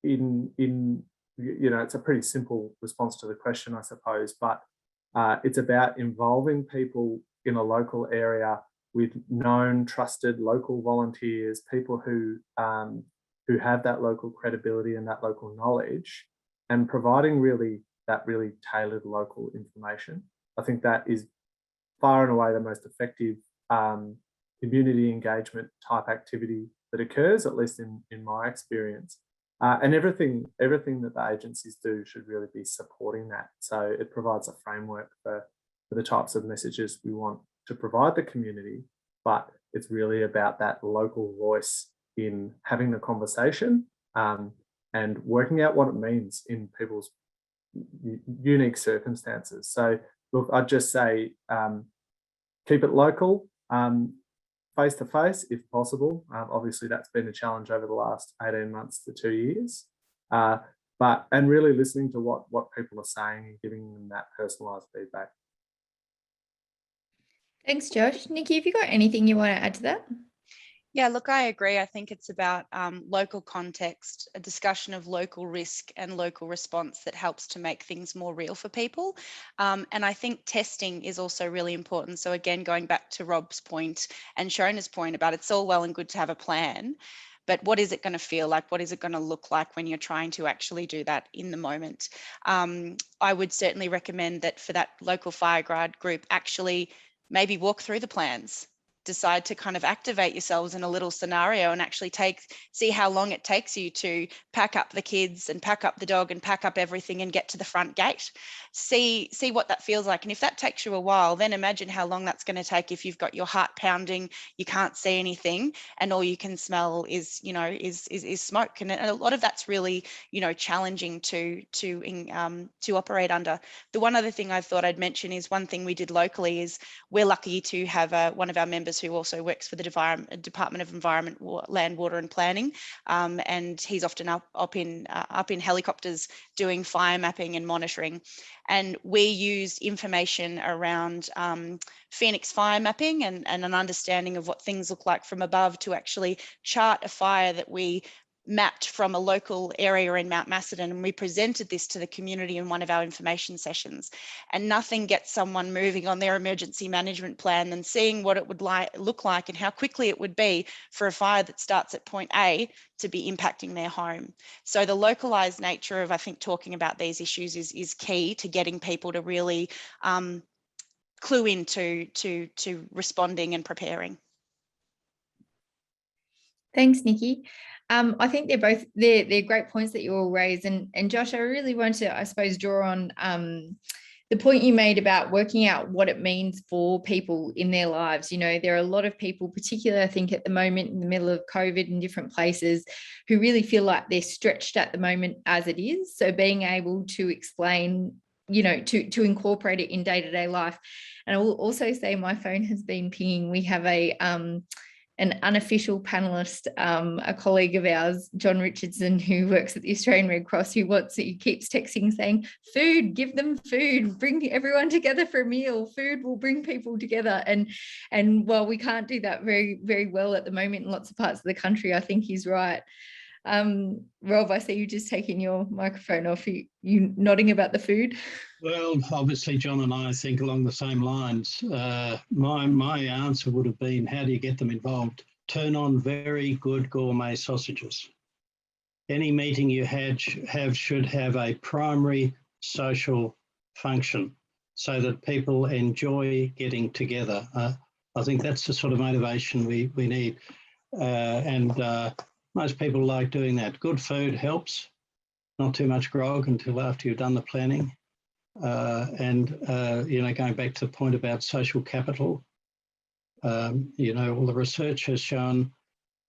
it's a pretty simple response to the question, I suppose, but it's about involving people in a local area with known, trusted local volunteers, people who have that local credibility and that local knowledge, and providing that really tailored local information. I think that is far and away the most effective community engagement type activity that occurs, at least in my experience. And everything that the agencies do should really be supporting that. So it provides a framework for the types of messages we want to provide the community, but it's really about that local voice in having the conversation and working out what it means in people's unique circumstances. So look, I'd just say keep it local, face to face if possible. Obviously that's been a challenge over the last 18 months to 2 years, and really listening to what people are saying and giving them that personalised feedback.
Thanks, Josh. Nicky, have you got anything you want to add to that?
Yeah, look, I agree. I think it's about local context, a discussion of local risk and local response that helps to make things more real for people. And I think testing is also really important. So again, going back to Rob's point and Shona's point about it's all well and good to have a plan, but what is it going to feel like? What is it going to look like when you're trying to actually do that in the moment? I would certainly recommend that for that local fire guard group, actually maybe walk through the plans, decide to kind of activate yourselves in a little scenario and actually see how long it takes you to pack up the kids and pack up the dog and pack up everything and get to the front gate. See what that feels like. And if that takes you a while, then imagine how long that's going to take if you've got your heart pounding, you can't see anything, and all you can smell is smoke. And a lot of that's really, challenging to operate under. The one other thing I thought I'd mention is one thing we did locally is we're lucky to have one of our members who also works for the Department of Environment, Land, Water and Planning, and he's often up in helicopters doing fire mapping and monitoring. And we used information around Phoenix fire mapping and an understanding of what things look like from above to actually chart a fire that we mapped from a local area in Mount Macedon, and we presented this to the community in one of our information sessions. And nothing gets someone moving on their emergency management plan than seeing what it would look like and how quickly it would be for a fire that starts at point A to be impacting their home. So the localized nature of, I think, talking about these issues is key to getting people to really clue into to responding and preparing.
Thanks, Nicky. I think they're great points that you all raised, and Josh, I really want to, I suppose, draw on the point you made about working out what it means for people in their lives. You know, there are a lot of people, particularly I think at the moment in the middle of COVID in different places, who really feel like they're stretched at the moment as it is. So being able to explain, you know, to incorporate it in day-to-day life. And I will also say my phone has been pinging. We have an unofficial panelist, a colleague of ours, John Richardson, who works at the Australian Red Cross, who keeps texting saying, food, give them food, bring everyone together for a meal. Food will bring people together. And while we can't do that very, very well at the moment in lots of parts of the country, I think he's right. Rob, I see you just taking your microphone off. You nodding about the food?
Well, obviously, John and I think along the same lines. My answer would have been, how do you get them involved? Turn on very good gourmet sausages. Any meeting you have should have a primary social function so that people enjoy getting together. I think that's the sort of motivation we need. Most people like doing that. Good food helps, not too much grog until after you've done the planning. You know, going back to the point about social capital, you know, all the research has shown,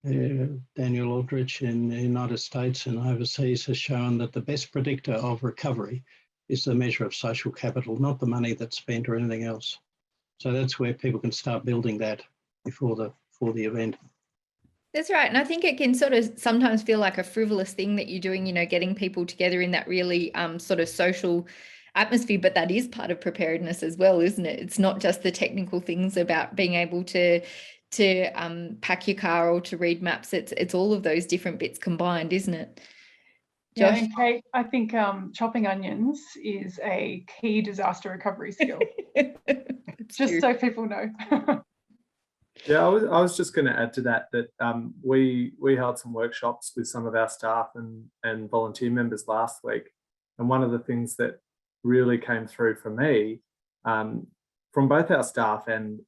Daniel Aldrich in the United States and overseas has shown that the best predictor of recovery is the measure of social capital, not the money that's spent or anything else. So that's where people can start building that before the event.
That's right. And I think it can sort of sometimes feel like a frivolous thing that you're doing, you know, getting people together in that really sort of social atmosphere, but that is part of preparedness as well, isn't it? It's not just the technical things about being able to pack your car or to read maps. It's all of those different bits combined, isn't it? Josh?
Yeah, and Kate, I think chopping onions is a key disaster recovery skill. Just so people know.
Yeah, I was just going to add to that we held some workshops with some of our staff and volunteer members last week, and one of the things that really came through for me from both our staff and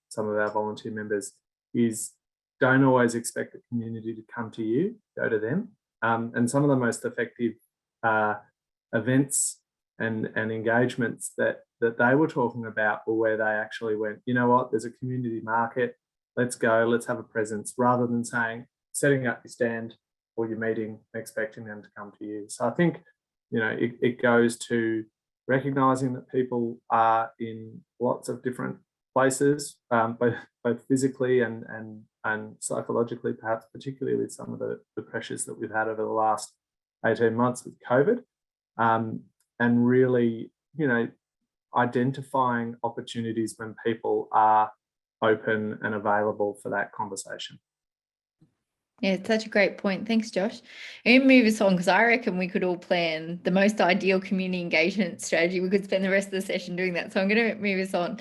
some of our volunteer members is don't always expect the community to come to you, go to them. And some of the most effective events and engagements that they were talking about were where they actually went, you know what, there's a community market, let's go, let's have a presence, rather than setting up your stand or your meeting and expecting them to come to you. So I think, you know, it goes to recognising that people are in lots of different places, both physically and psychologically, perhaps particularly with some of the pressures that we've had over the last 18 months with COVID, and really, you know, identifying opportunities when people are open and available for that conversation.
Yeah, it's such a great point. Thanks, Josh. I'm going to move us on because I reckon we could all plan the most ideal community engagement strategy. We could spend the rest of the session doing that. So I'm going to move us on.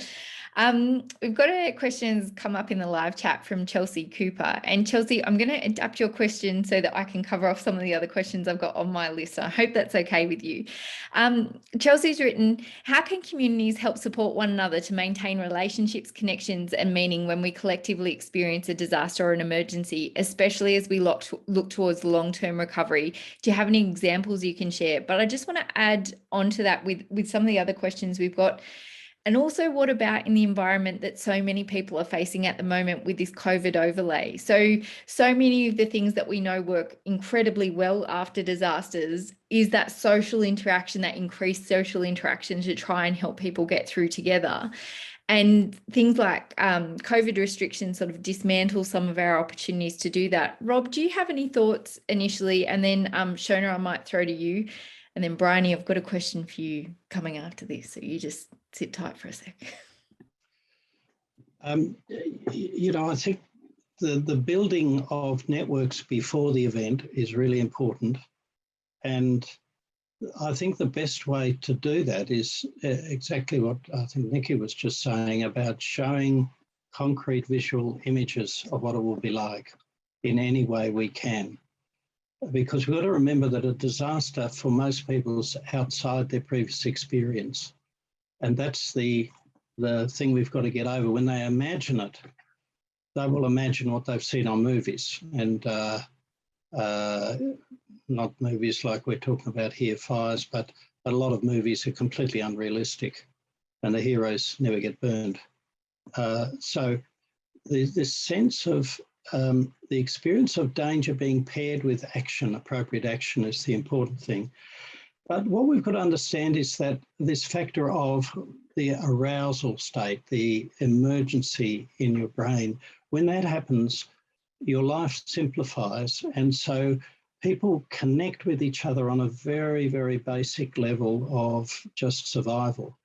We've got questions come up in the live chat from Chelsea Cooper. And Chelsea, I'm going to adapt your question so that I can cover off some of the other questions I've got on my list. So I hope that's okay with you. Chelsea's written, how can communities help support one another to maintain relationships, connections and meaning when we collectively experience a disaster or an emergency, especially as we look towards long-term recovery? Do you have any examples you can share? But I just want to add on to that with some of the other questions we've got. And also, what about in the environment that so many people are facing at the moment with this COVID overlay? So many of the things that we know work incredibly well after disasters is that social interaction, that increased social interaction to try and help people get through together. And things like COVID restrictions sort of dismantle some of our opportunities to do that. Rob, do you have any thoughts initially? And then Shona, I might throw to you. And then Briony, I've got a question for you coming after this. So you just sit tight for a sec.
You know, I think the building of networks before the event is really important. And I think the best way to do that is exactly what I think Nicky was just saying about showing concrete visual images of what it will be like in any way we can. Because we've got to remember that a disaster for most people is outside their previous experience. And that's the thing we've got to get over. When they imagine it, they will imagine what they've seen on movies, and not movies like we're talking about here, fires, but but a lot of movies are completely unrealistic and the heroes never get burned. So this sense of the experience of danger being paired with action, appropriate action, is the important thing. But what we've got to understand is that this factor of the arousal state, the emergency in your brain, when that happens, your life simplifies. And so people connect with each other on a very, very basic level of just survival.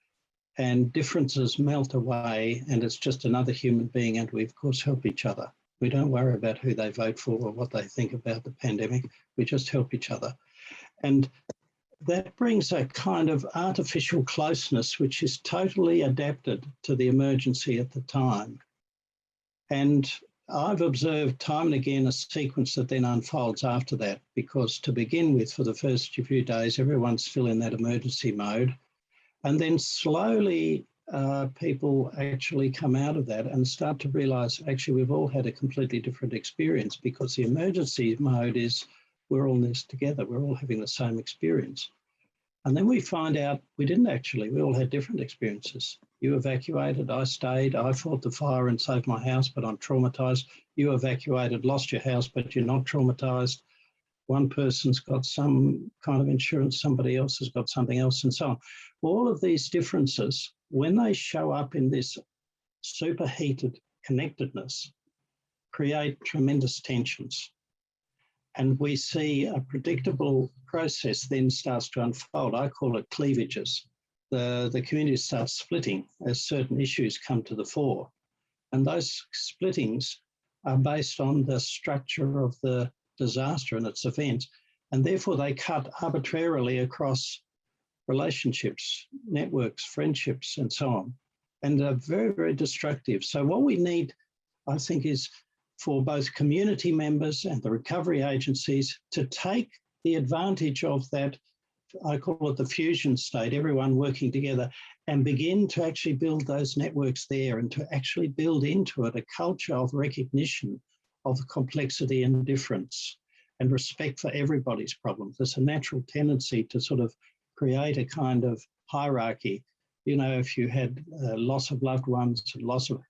And differences melt away, and it's just another human being, and we, of course, help each other. We don't worry about who they vote for or what they think about the pandemic. We just help each other. And that brings a kind of artificial closeness, which is totally adapted to the emergency at the time. And I've observed time and again a sequence that then unfolds after that, because to begin with, for the first few days, everyone's still in that emergency mode. And then slowly people actually come out of that and start to realise, actually, we've all had a completely different experience, because the emergency mode is we're all in this together, we're all having the same experience. And then we find out we didn't actually, we all had different experiences. You evacuated, I stayed, I fought the fire and saved my house, but I'm traumatised. You evacuated, lost your house, but you're not traumatised. One person's got some kind of insurance, somebody else has got something else, and so on. All of these differences, when they show up in this superheated connectedness, create tremendous tensions. And we see a predictable process then starts to unfold. I call it cleavages. The community starts splitting as certain issues come to the fore. And those splittings are based on the structure of the disaster and its events, and therefore they cut arbitrarily across relationships, networks, friendships, and so on, and are very, very destructive. So what we need, I think, is for both community members and the recovery agencies to take the advantage of that, I call it the fusion state, everyone working together, and begin to actually build those networks there, and to actually build into it a culture of recognition of the complexity and difference and respect for everybody's problems. There's a natural tendency to sort of create a kind of hierarchy. You know, if you had loss of loved ones and loss of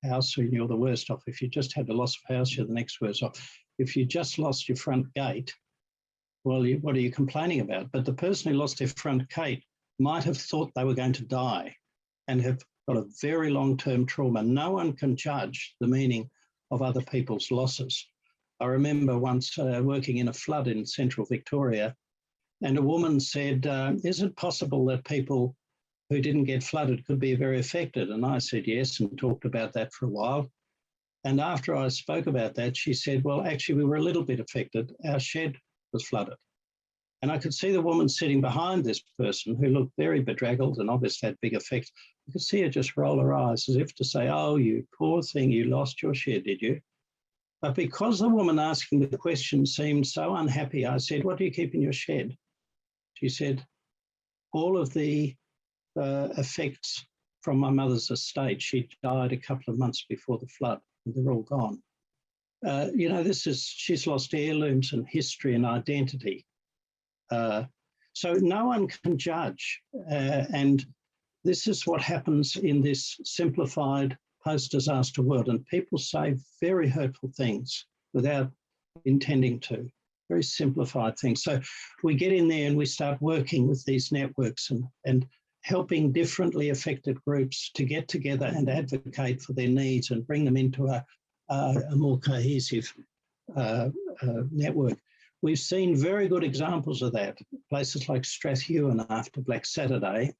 house, you're the worst off. If you just had the loss of house, you're the next worst off. If you just lost your front gate, well, what are you complaining about? But the person who lost their front gate might have thought they were going to die and have got a very long-term trauma. No one can judge the meaning of other people's losses. I remember once working in a flood in central Victoria, and a woman said, is it possible that people who didn't get flooded could be very affected? And I said yes, and talked about that for a while. And after I spoke about that, she said, well, actually, we were a little bit affected. Our shed was flooded. And I could see the woman sitting behind this person who looked very bedraggled and obviously had big effects. You could see her just roll her eyes as if to say, oh, you poor thing, you lost your shed, did you? But because the woman asking the question seemed so unhappy, I said, what do you keep in your shed? She said, all of the effects from my mother's estate. She died a couple of months before the flood, and they're all gone. You know, she's lost heirlooms and history and identity. So no one can judge. And this is what happens in this simplified post-disaster world. And people say very hurtful things without intending to, very simplified things. So we get in there and we start working with these networks and helping differently affected groups to get together and advocate for their needs and bring them into a more cohesive network. We've seen very good examples of that. Places like Strathewen after Black Saturday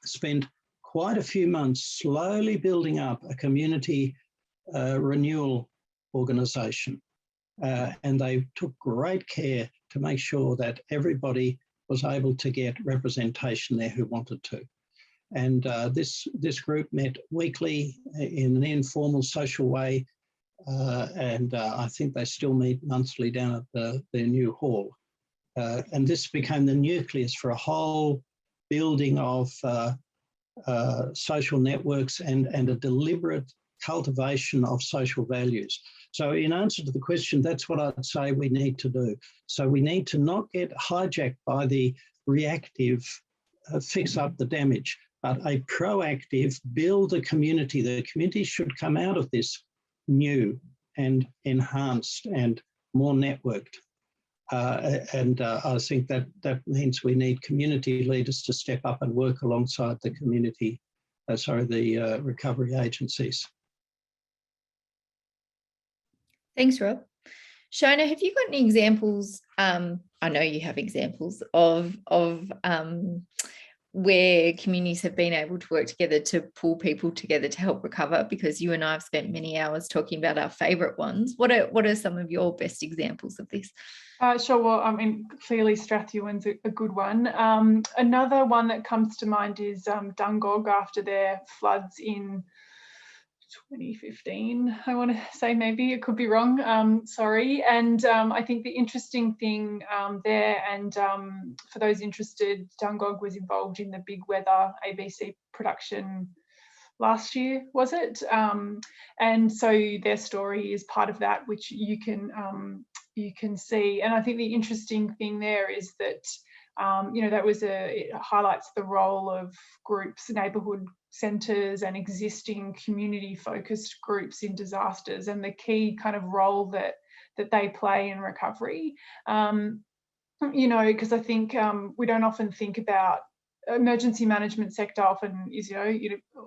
spent quite a few months slowly building up a community renewal organisation. And they took great care to make sure that everybody was able to get representation there who wanted to. And this group met weekly in an informal social way. And I think they still meet monthly down at their new hall. And this became the nucleus for a whole building of social networks and a deliberate cultivation of social values. So in answer to the question, that's what I'd say we need to do. So we need to not get hijacked by the reactive fix up the damage, but a proactive build a community. The community should come out of this new and enhanced and more networked. I think that means we need community leaders to step up and work alongside the community, the recovery agencies.
Thanks, Rob. Shona, have you got any examples? I know you have examples of where communities have been able to work together to pull people together to help recover, because you and I have spent many hours talking about our favourite ones. What are some of your best examples of this?
Sure. Well, I mean, clearly Strathewen's a good one. Another one that comes to mind is Dungog after their floods in 2015, I want to say, maybe it could be wrong, sorry. And I think the interesting thing there, and for those interested, Dungog was involved in the Big Weather ABC production last year, was it? And so their story is part of that, which you can see. And I think the interesting thing there is that it highlights the role of groups, neighbourhood centres and existing community-focused groups in disasters, and the key kind of role that they play in recovery. Because I think we don't often think about emergency management sector. Often is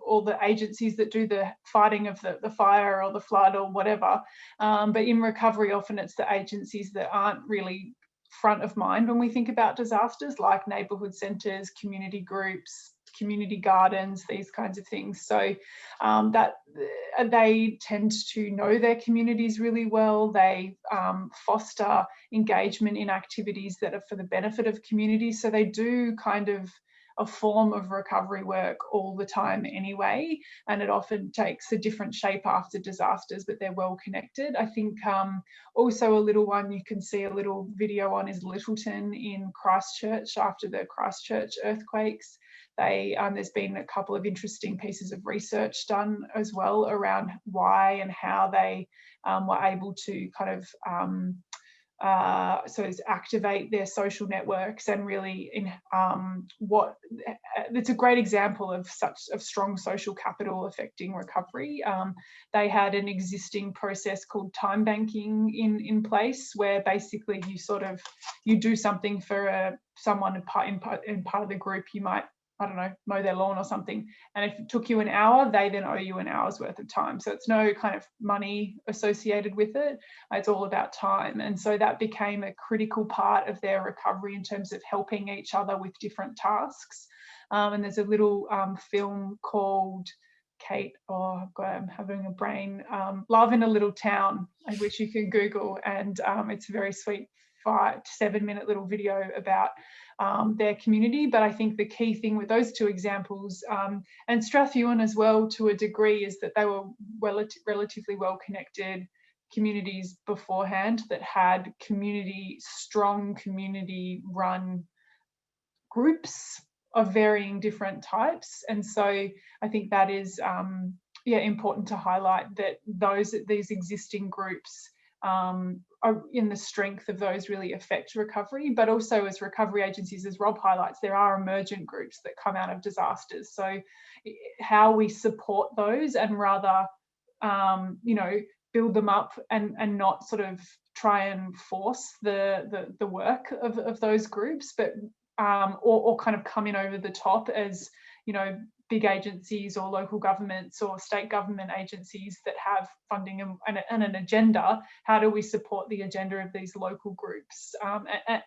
all the agencies that do the fighting of the fire or the flood or whatever, but in recovery often it's the agencies that aren't really front of mind when we think about disasters, like neighbourhood centres, community groups, community gardens, these kinds of things. So that they tend to know their communities really well. They foster engagement in activities that are for the benefit of communities. So they do kind of a form of recovery work all the time anyway, and it often takes a different shape after disasters, but they're well connected. I think also a little one you can see a little video on is Littleton in Christchurch after the Christchurch earthquakes. There's been a couple of interesting pieces of research done as well around why and how they were able to kind of activate their social networks, and really it's a great example of strong social capital affecting recovery. They had an existing process called time banking in place, where basically you do something for someone in part of the group. You might, I don't know, mow their lawn or something. And if it took you an hour, they then owe you an hour's worth of time. So it's no kind of money associated with it. It's all about time. And so that became a critical part of their recovery in terms of helping each other with different tasks. And there's a little film called I'm having a brain, Love in a Little Town, which you can Google. And it's a very sweet 5 to 7 minute little video about their community. But I think the key thing with those two examples, and Strathewen as well to a degree, is that they were relatively well connected communities beforehand that had strong community run groups of varying different types. And so I think that is important to highlight, that these existing groups are in the strength of those really affect recovery. But also, as recovery agencies, as Rob highlights, there are emergent groups that come out of disasters. So how we support those, and rather build them up and not sort of try and force the work of those groups, but or kind of come in over the top as big agencies or local governments or state government agencies that have funding and an agenda. How do we support the agenda of these local groups?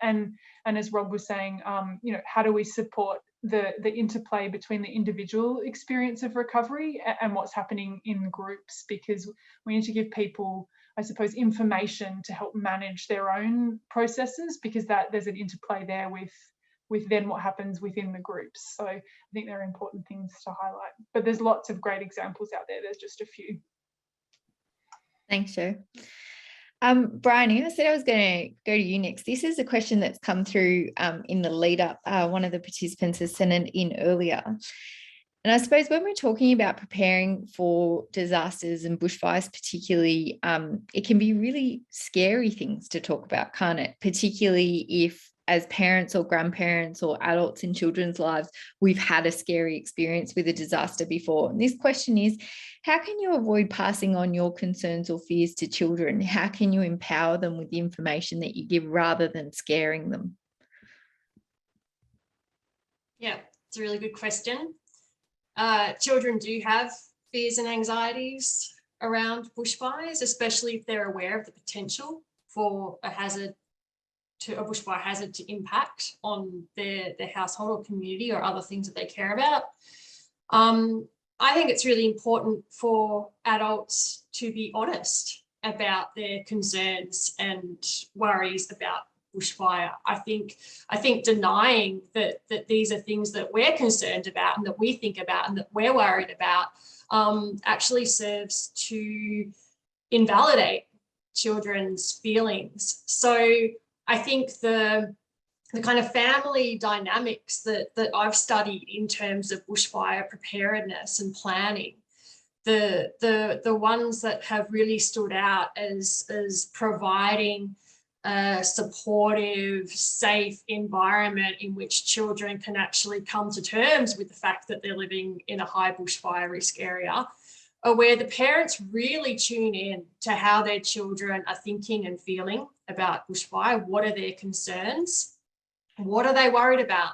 And as Rob was saying, how do we support the interplay between the individual experience of recovery and what's happening in groups? Because we need to give people, I suppose, information to help manage their own processes, because there's an interplay there with then what happens within the groups. So I think there are important things to highlight. But there's lots of great examples out there. There's just a few.
Thanks, Jo. Briony, I said I was going to go to you next. This is a question that's come through in the lead up. One of the participants has sent it in earlier. And I suppose when we're talking about preparing for disasters and bushfires particularly, it can be really scary things to talk about, can't it? Particularly if as parents or grandparents or adults in children's lives, we've had a scary experience with a disaster before. And this question is, how can you avoid passing on your concerns or fears to children? How can you empower them with the information that you give rather than scaring them?
Yeah, it's a really good question. Children do have fears and anxieties around bushfires, especially if they're aware of the potential for a bushfire hazard to impact on their household or community or other things that they care about. I think it's really important for adults to be honest about their concerns and worries about bushfire. I think denying that these are things that we're concerned about and that we think about and that we're worried about actually serves to invalidate children's feelings. So I think the kind of family dynamics that I've studied in terms of bushfire preparedness and planning, the ones that have really stood out as providing a supportive, safe environment in which children can actually come to terms with the fact that they're living in a high bushfire risk area, are where the parents really tune in to how their children are thinking and feeling about bushfire. What are their concerns? What are they worried about?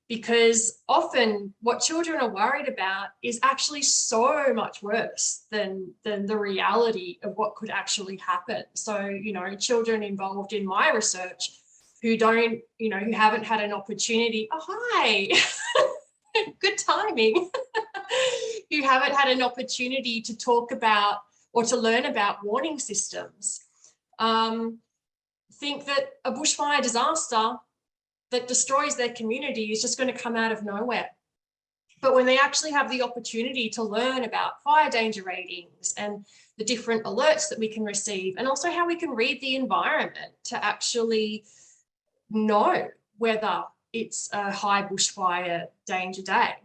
Because often what children are worried about is actually so much worse than the reality of what could actually happen. So, you know, children involved in my research who don't, you know, who haven't had an opportunity, oh, hi, good timing, who haven't had an opportunity to talk about or to learn about warning systems, think that a bushfire disaster that destroys their community is just going to come out of nowhere. But when they actually have the opportunity to learn about fire danger ratings and the different alerts that we can receive, and also how we can read the environment to actually know whether it's a high bushfire danger day,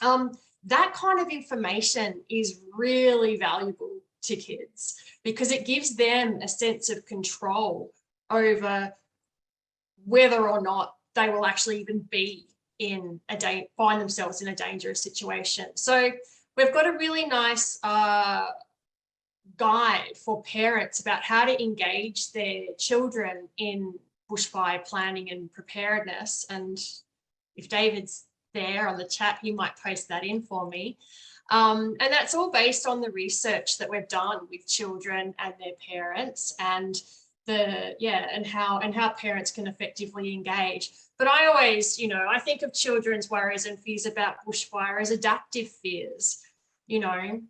that kind of information is really valuable to kids because it gives them a sense of control over whether or not they will actually even be in find themselves in a dangerous situation. So we've got a really nice guide for parents about how to engage their children in bushfire planning and preparedness. And if David's there on the chat, he might post that in for me. And that's all based on the research that we've done with children and their parents and how parents can effectively engage. But I always, you know, I think of children's worries and fears about bushfire as adaptive fears. You know,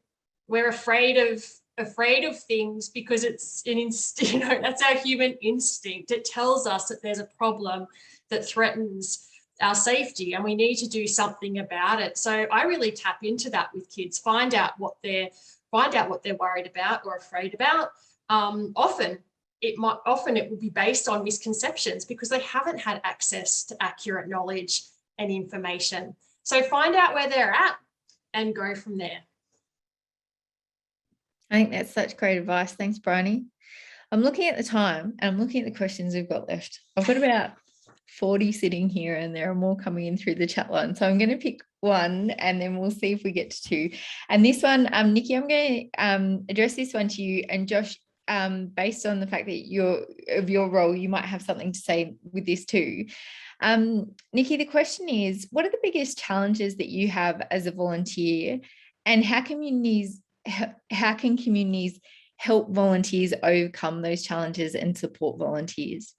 we're afraid of things because it's you know, that's our human instinct. It tells us that there's a problem that threatens our safety and we need to do something about it. So I really tap into that with kids, find out what they're worried about or afraid about. Often it will be based on misconceptions because they haven't had access to accurate knowledge and information. So find out where they're at and go from there.
I think that's such great advice. Thanks, Briony. I'm looking at the time and I'm looking at the questions we've got left. I've got about 40 sitting here and there are more coming in through the chat line. So I'm going to pick one and then we'll see if we get to two. And this one, Nicky, I'm going to address this one to you, and Josh, based on the fact that your role, you might have something to say with this too. Nicky, the question is, what are the biggest challenges that you have as a volunteer, and how can communities help volunteers overcome those challenges and support volunteers?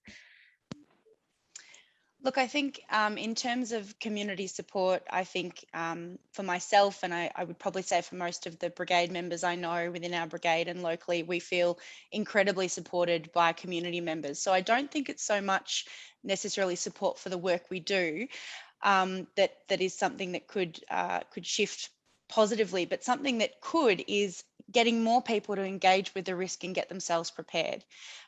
Look, I think in terms of community support, I think for myself, and I would probably say for most of the brigade members I know within our brigade and locally, we feel incredibly supported by community members. So I don't think it's so much necessarily support for the work we do that is something that could shift positively, but something that could is getting more people to engage with the risk and get themselves prepared.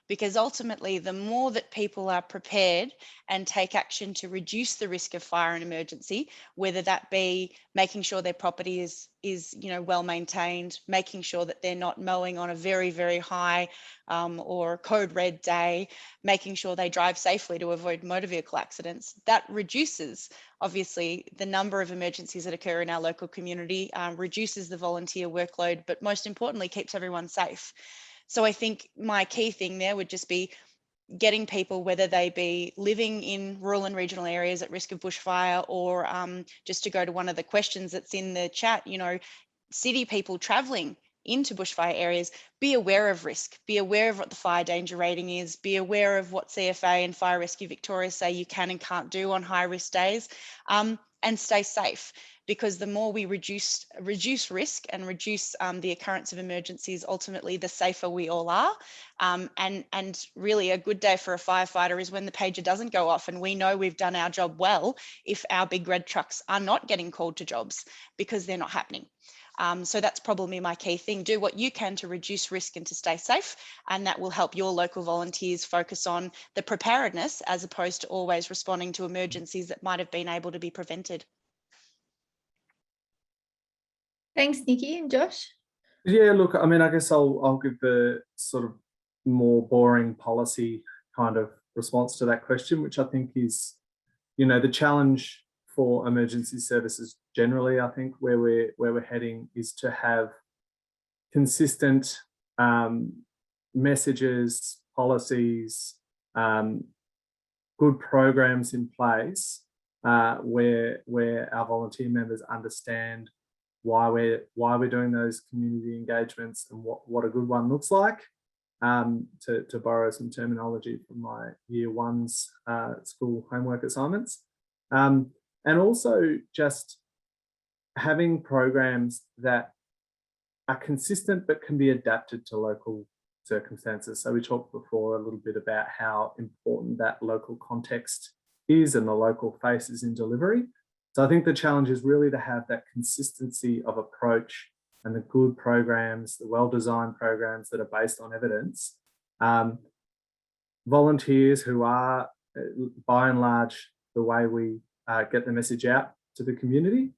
Because ultimately, the more that people are prepared and take action to reduce the risk of fire and emergency, whether that be making sure their property is is, you know, well maintained, making sure that they're not mowing on a very, very high or code red day, making sure they drive safely to avoid motor vehicle accidents. That reduces, obviously, the number of emergencies that occur in our local community, reduces the volunteer workload, but most importantly, keeps everyone safe. So I think my key thing there would just be getting people, whether they be living in rural and regional areas at risk of bushfire, or just to go to one of the questions that's in the chat, you know, city people travelling into bushfire areas, be aware of risk, be aware of what the fire danger rating is, be aware of what CFA and Fire Rescue Victoria say you can and can't do on high risk days, and stay safe. Because the more we reduce risk and reduce the occurrence of emergencies, ultimately the safer we all are. And really a good day for a firefighter is when the pager doesn't go off and we know we've done our job well if our big red trucks are not getting called to jobs because they're not happening. So that's probably my key thing. Do what you can to reduce risk and to stay safe, and that will help your local volunteers focus on the preparedness as opposed to always responding to emergencies that might have been able to be prevented.
Thanks, Nicky and Josh.
Yeah, look, I mean, I guess I'll give the sort of more boring policy kind of response to that question, which I think is, you know, the challenge for emergency services generally. I think where we're heading is to have consistent messages, policies, good programs in place where our volunteer members understand why we're doing those community engagements and what a good one looks like. To borrow some terminology from my year one's school homework assignments. And also just having programs that are consistent but can be adapted to local circumstances. So we talked before a little bit about how important that local context is and the local faces in delivery. So I think the challenge is really to have that consistency of approach and the good programs, the well-designed programs that are based on evidence. Volunteers who are, by and large, the way we get the message out to the community,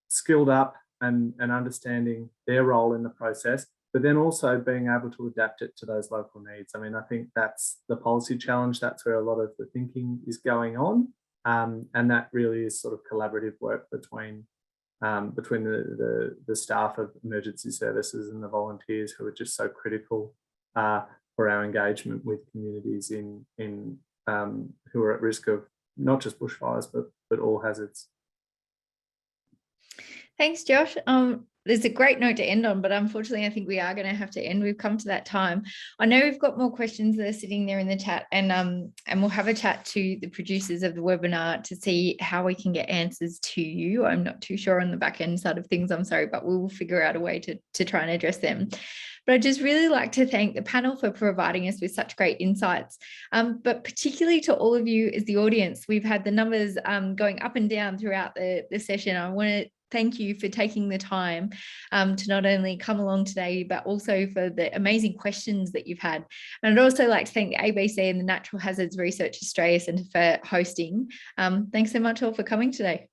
skilled up and understanding their role in the process, but then also being able to adapt it to those local needs. I mean, I think that's the policy challenge. That's where a lot of the thinking is going on. And that really is sort of collaborative work between the staff of emergency services and the volunteers who are just so critical for our engagement with communities in who are at risk of not just bushfires but all hazards.
Thanks, Josh. There's a great note to end on, but unfortunately, I think we are going to have to end. We've come to that time. I know we've got more questions that are sitting there in the chat, and we'll have a chat to the producers of the webinar to see how we can get answers to you. I'm not too sure on the back end side of things, I'm sorry, but we will figure out a way to try and address them. But I'd just really like to thank the panel for providing us with such great insights, but particularly to all of you as the audience. We've had the numbers going up and down throughout the session. I want to thank you for taking the time to not only come along today, but also for the amazing questions that you've had. And I'd also like to thank the ABC and the Natural Hazards Research Australia Centre for hosting. Thanks so much all for coming today.